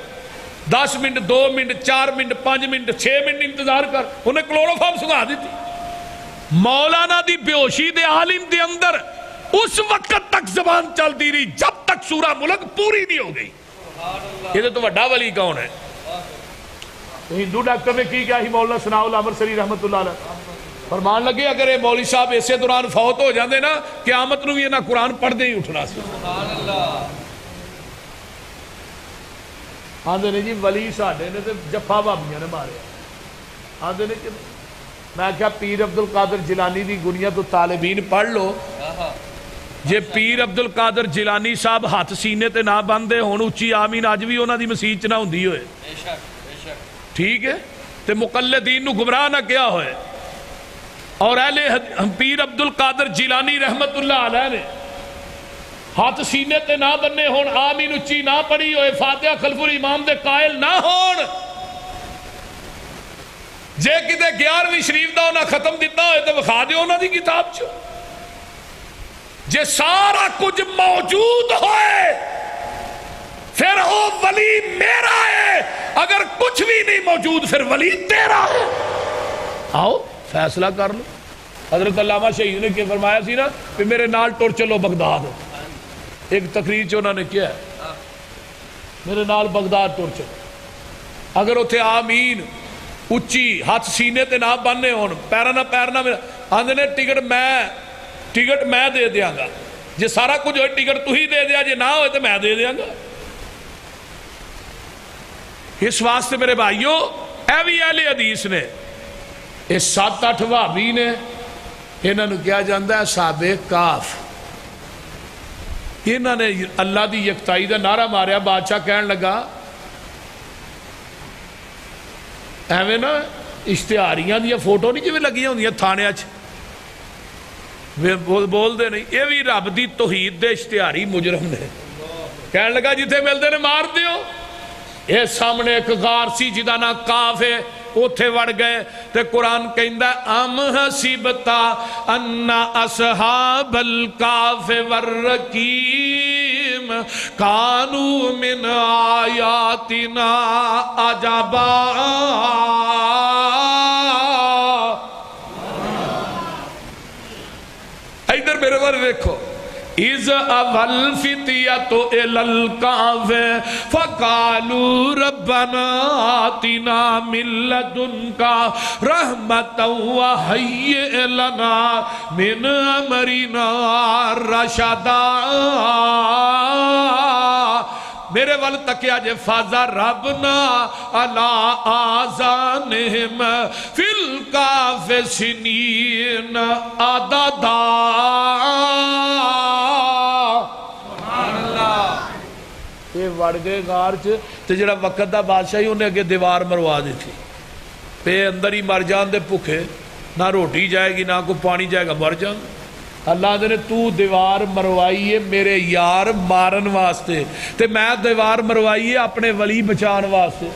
10 minute 2 minute 4 minute 5 minute 6 minute انتظار کر انہیں کلوروفارم سنگا دیتی مولانا دی بیہوشی دے عالم دے اندر اس وقت تک زبان چل دی رہی جب تک سورہ ملک پوری نہیں ہو گئی یہ تو وڈا ولی کون ہے ہندو ڈاکٹر نے کی کیا ہی مولانا ثناء اللہ امرسری رحمت اللہ علیہ فرمان لگے اگر یہ مولوی صاحب ایسے دوران فوت ہو جاندے نا قیامت نو یہ نہ قرآن پڑھ دے ہی اٹھنا سی آندے نے جی ولی ساڈے نے جفا بابیاں نے مارے آندے نے کہ میں کیا پیر عبد القادر جیلانی دی گنیا تو طالبین پڑھ لو جے پیر عبد القادر جیلانی صاحب ہاتھ سینے تے نہ بندے ہون اچھی آمین اج بھی انہاں دی مسیت چ نہ ہوندی ہوئے ٹھیک ہے تے مقلدین نو گمراہ نہ کیا ہوئے اور اہل پیر عبد القادر جیلانی رحمت اللہ علیہ نے ہاتھ سینے تے نہ بننے ہون آمین اچھی نہ پڑھی ہوئے فاتحہ خلف الامام دے قائل نہ ہون جے کتے 11ویں شریف دا انہاں ختم دیتا ہوئے تو بخا دے انہاں دی کتاب چھو جے سارا کچھ موجود ہوئے پھر او ولی میرا ہے اگر کچھ بھی نہیں موجود پھر ولی تیرا ہے آؤ فیصلہ کر لو حضرت علامہ شہید نے کیا فرمایا سی نا کہ میرے نال ٹور چلو بغداد ایک تقریر چ انہوں نے کیا ہے میرے نال بغداد ٹور چلو اگر اتھے آمین اچھی ہاتھ سینے تے نہ بننے ہون پیرنا پیرنا آندے نے ٹکٹ میں دے دیاں گا جے سارا کچھ ہوئے ٹکٹ تو ہی دے دیا جے نہ ہوئے تو میں دے دیاں گا اس واسطے میرے بھائیوں اے بھی اہل حدیث نے اس 7-8 وہابی نے انہوں نے کیا جاندہ ہے صحابہ کاف انہوں نے اللہ دی یکتائی دا نعرہ ماریا بادشاہ کہن لگا ایویں نا اشتہاریاں دیا فوٹو نہیں جو لگی ہوندیاں تھانے اچھ بول دے نہیں یہ بھی رب دی توحید دے اشتہاری مجرم نے کہنے لگا جتے ملتے نے مار دیو یہ سامنے ایک غار سی جدا نا کاف ہے اوتھے وڑ گئے تے قرآن کہندہ ام حسیبتا انا اصحاب الکاف والرقیم کانو من آیاتنا عجبا ادھر میرے بار دیکھو اِذْ اَوَلْ فِتِيَةُ إِلَى الْكَهْفِ فَقَالُوا رَبَّنَا آتِنَا مِن لَّدُنكَ رَحْمَةً وَهَيِّئْ لَنَا مِنْ أَمْرِنَا رَشَدًا میرے وال تکیا جے فازا ربنا علا آزانہم فی الکاف سنین عددا یہ وڑ گئے غار تے جڑا وقت دا بادشاہی انہیں اگے دیوار مروا دی تھی پہ اندر ہی مر جان دے پکھے نہ روٹی جائے گی نہ کوئی پانی جائے گا مر جان اللہ نے تو دیوار مروائیے میرے یار مارن واسطے تے میں دیوار مروائیے اپنے ولی بچان واسطے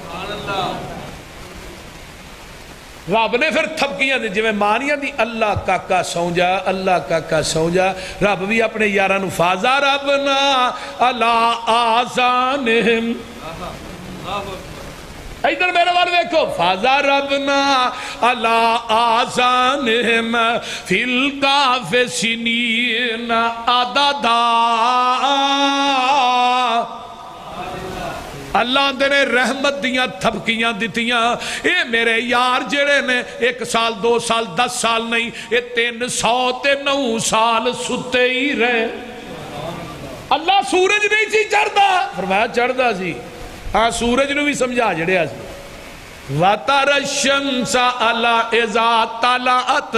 رب نے پھر تھپکیاں دی جو مانیاں دی اللہ کاکا سو جا اللہ کاکا سو جا رب بھی اپنے یارانو فازا ربنا علا آزانہم ادھر میرے بار دیکھو فازا ربنا علا آزانہم فی الکاف سنین عددا اللہ نے رحمت دیاں تھپکیاں دیتیاں اے میرے یار جڑے نے 1 سال 2 سال 10 سال نہیں اے 309 سال ستے ہی رہے اللہ سورج نہیں سی چڑھدا فرمایا چڑھدا سی ہاں سورج نو بھی سمجھا جڑیا سی وَتَرَ الشَّمْسَ عَلَى إِذَا طَلَعَتْ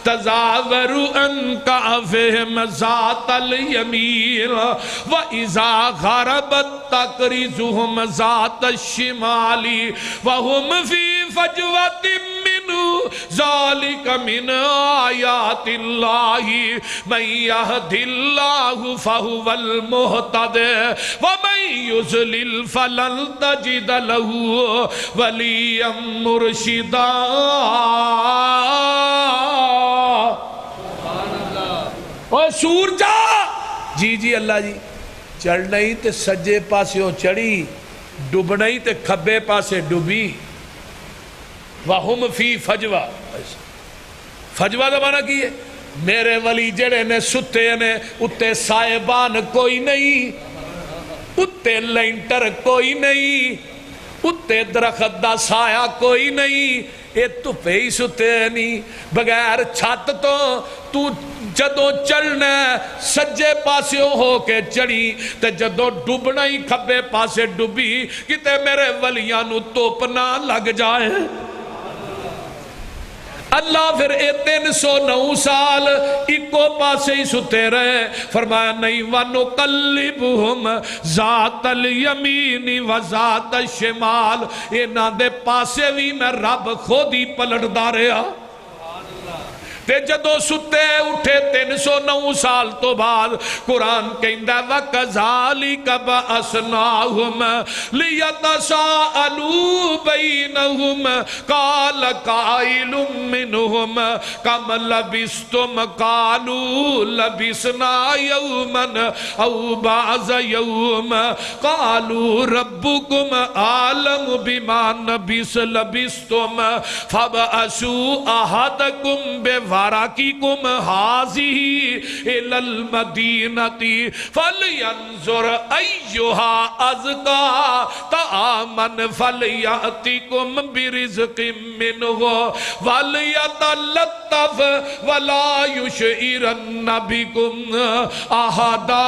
تَزَاوَرُ عَنْ كَهْفِهِمْ ذَاتَ الْيَمِينِ وَإِذَا غَرَبَتْ تَقْرِضُهُمْ ذَاتَ الشِّمَالِ وَهُمْ فِي فَجْوَةٍ مِّنْهُ ذَلِكَ مِنْ آيَاتِ اللَّهِ مَنْ يَهْدِ اللَّهُ فَهُوَ الْمُهْتَدِ وَمَنْ يُضْلِلْ فَلَنْ تَجِدَ لَهُ وَلِيًّا مرشدا اوہ سور جا جی جی اللہ جی چڑھ نہیں تے سجے پاسیوں چڑھی ڈوب نہیں تے کھبے پاسے ڈوبی وَهُمْ فِي فَجْوَةٍ فجوہ دا معنی کی ہے میرے ولی جڑے نے ستے نے اتے سائبان کوئی نہیں اتے لینٹر کوئی نہیں اتے درخت دا سایہ کوئی نہیں اے تو پہ ہی ستے نہیں بغیر چھت تو جدو چڑھنا سجے پاسے ہو کے چڑھی تے جدو ڈوبنا ہی کھبے پاسے ڈوبی کتے میرے ولیاں نو توپنا لگ جائے اللہ پھر 309 سال ایکو پاسے ہی ستے رہے. فرمایا نہیں وَنُقَلِّبُهُمْ ذَاتَ الْيَمِينِ وَذَاتَ الشِّمَالِ انہاں دے پاسے بھی میں رب خود ہی پلٹدا رہا. تے جدو ستے اٹھے 309 سال تو بعد قرآن کہندہ وَكَذَلِكَ بَعَثْنَاهُمْ لِيَتَسَاءَلُوا بَيْنَهُمْ قَالَ قَائِلٌ مِّنْهُمْ كَمْ لَبِثْتُمْ قَالُوا لَبِثْنَا يَوْمًا أَوْ بَعْضَ يَوْمٍ قَالُوا رَبُّكُمْ أَعْلَمُ بِمَا لَبِثْتُمْ فَابْعَثُوا أَحَدَكُمْ بِوَارَقِكُمْ هَٰذِهِ إِلَى الْمَدِينَةِ فَلْيَنظُرْ أَيُّهَا أَزْكَىٰ طَعَامًا فَلْيَأْتِكُمْ بِرِزْقٍ مِّنْهُ وَلْيَتَلَطَّفْ وَلَا يُشْعِرَنَّ بِكُمْ أَحَدًا.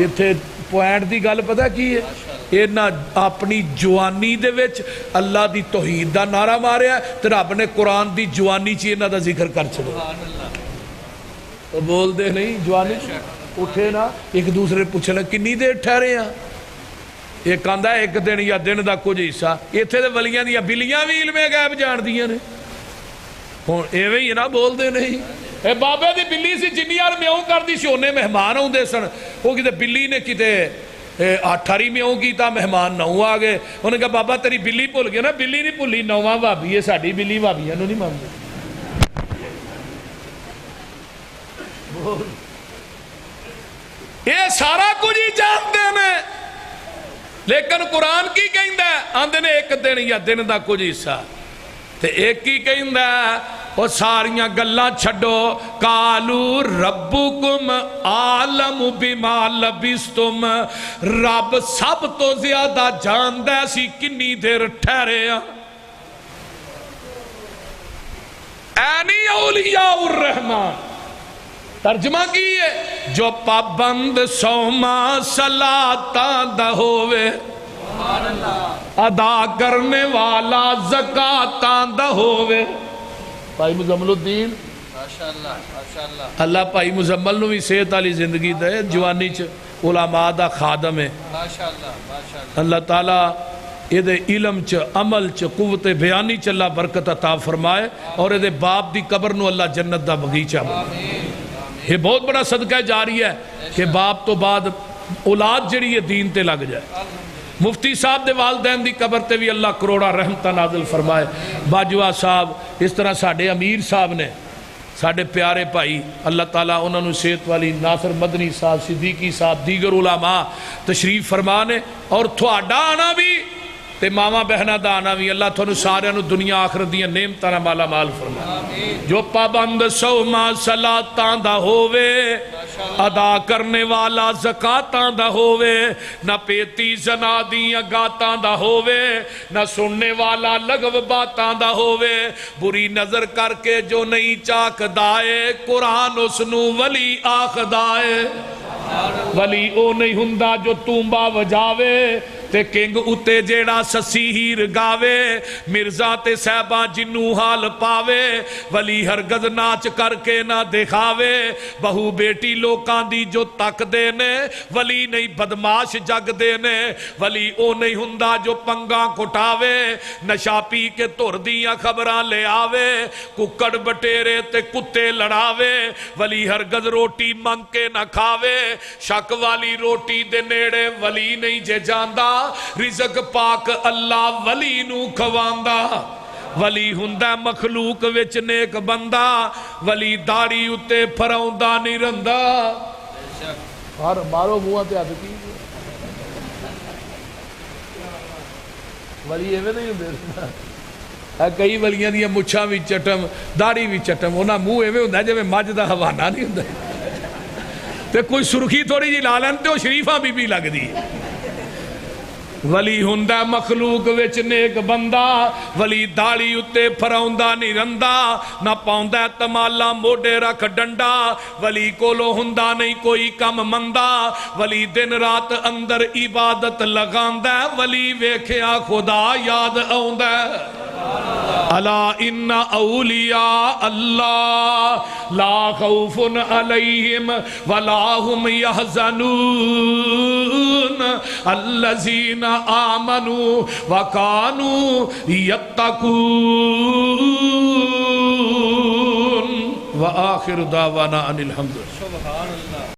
اتھے پوائنٹ دی گل پتہ کی ہے؟ اینا اپنی جوانی دے وچ اللہ دی توحید دا نعرہ ماریا ہے تو رب نے قرآن دی جوانی چی اینا دا ذکر کر چھڑے. بول دے نہیں جوانی اٹھے نا ایک دوسرے پوچھنا کنی دیر ٹھہرے ہیں. ایک آندہ ہے ایک دن یا دن دا کچھ حصہ. یہ تھے دے ولیاں دیا بلیاں بھی علمِ غیب جان دیا نے. اے وہی ہے نا بول دے نہیں. اے بابے دی بلی سی جنیار میں ہوں کر دی سی انہیں مہمان ہوں دے سن. وہ کہتے بلی نے کہتے 8 میں ہوں کیتا مہمان 9 آگئے. انہوں نے کہا بابا تیری بلی پھول گیا نا. بلی نہیں پھولی 9واں بھابی ہے ساڑی بلی بھابی ہے نہیں مانگے. یہ سارا کچھ ہی جانتے ہیں لیکن قرآن کی کہندہ ہے آندھے نے ایک دن یا دن دا کچھ حصہ تے ایک کی کہندہ ہے وہ ساریاں گلاں چھڑو قالو ربکم عالم بما لبثتم رب سب تو زیادہ جاندہ سی کنی دیر ٹھہرے ہیں. اینی اولیاء الرحمن ترجمہ کی ہے جو پابند سوما صلاتاں دا ہووے ادا کرنے والا زکاتاں دا ہووے. بھائی مزمل الدین اللہ بھائی مزمل نو بھی صحت والی زندگی دے جوانی چ علماء دا خادم ہے. اللہ تعالیٰ یہ دے علم چ عمل چ قوت بیانی چ اللہ برکت عطا فرمائے اور یہ دے باپ دی قبر نو اللہ جنت دا بغیچہ بنائے. یہ بہت بڑا صدقہ جاری ہے کہ باپ تو بعد اولاد جڑی یہ دین تے لگ جائے. مفتی صاحب دے والدین دی قبر تے بھی اللہ کروڑا رحمتہ نازل فرمائے. باجوہ صاحب اس طرح ساڑھے امیر صاحب نے ساڑھے پیارے بھائی اللہ تعالیٰ انہوں نے صحت والی ناصر مدنی صاحب صدیقی صاحب دیگر علماء تشریف فرمانے اور تھوڑا آنا بھی تے ماما بہنہ دا آنا بھی اللہ تھوڑا سارے انہوں دنیا آخر دیا نعمتاں مالا مال فرمائے. جو پابند سوما صلاتاں دا ہووے ادا کرنے والا زکاتاں دا ہووے نہ پیتی زنا دیاں گاتاں دا ہووے نہ سننے والا لغو باتاں دا ہووے بری نظر کر کے جو نہیں چاک دائے قرآن اس نو ولی آخ دائے. ولی او نہیں ہندہ جو تومبا وجاوے تے کنگ اتے جیڑا سسی ہیر گاوے مرزا تے صحبہ جنو حال پاوے ولی ہرگز ناچ کر کے نہ دکھاوے بہو بیٹی لوکاں دی جو تک دینے ولی نہیں بدماش جگ دینے ولی او نہیں ہندہ جو پنگاں کٹاوے نشا پی کے تور دیاں خبراں لے آوے ککڑ بٹیرے تے کتے لڑاوے ولی ہرگز روٹی منگ کے نہ کھاوے شک والی روٹی دے نیڑے ولی نہیں جے جاندہ رزق پاک اللہ ولی نو کھواندہ. ولی ہندہ مخلوق وچ نیک بندہ ولی داڑی اتے پھراؤندہ نہیں رندہ. مارو موہاں تے آدھ کی ولی ایوے نہیں ہندے کئی ولیاں دیا مچھاں بھی چٹم داڑی بھی چٹم انہاں موہ ایوے ہندہ جب مجھ دا حوانہ نہیں ہندہ تے کوئی سرخی تھوڑی جی لالن تے وہ شریفہ بھی لگ دی. ولی ہوندا مخلوق وچ نیک بندہ ولی داڑھی اتے پھراوندا نہیں رندا نہ پاوندا تمالا موڈے رکھ ڈنڈا ولی کولو ہوندا نہیں کوئی کم مندا ولی دن رات اندر عبادت لگاندا ولی ویکھیا خدا یاد آوندا الا ان اولیاء اللہ لا خوف علیہم ولا هم يحزنون الذین آمنوا وكانوا يتقون وآخر دعوانا ان الحمد للہ.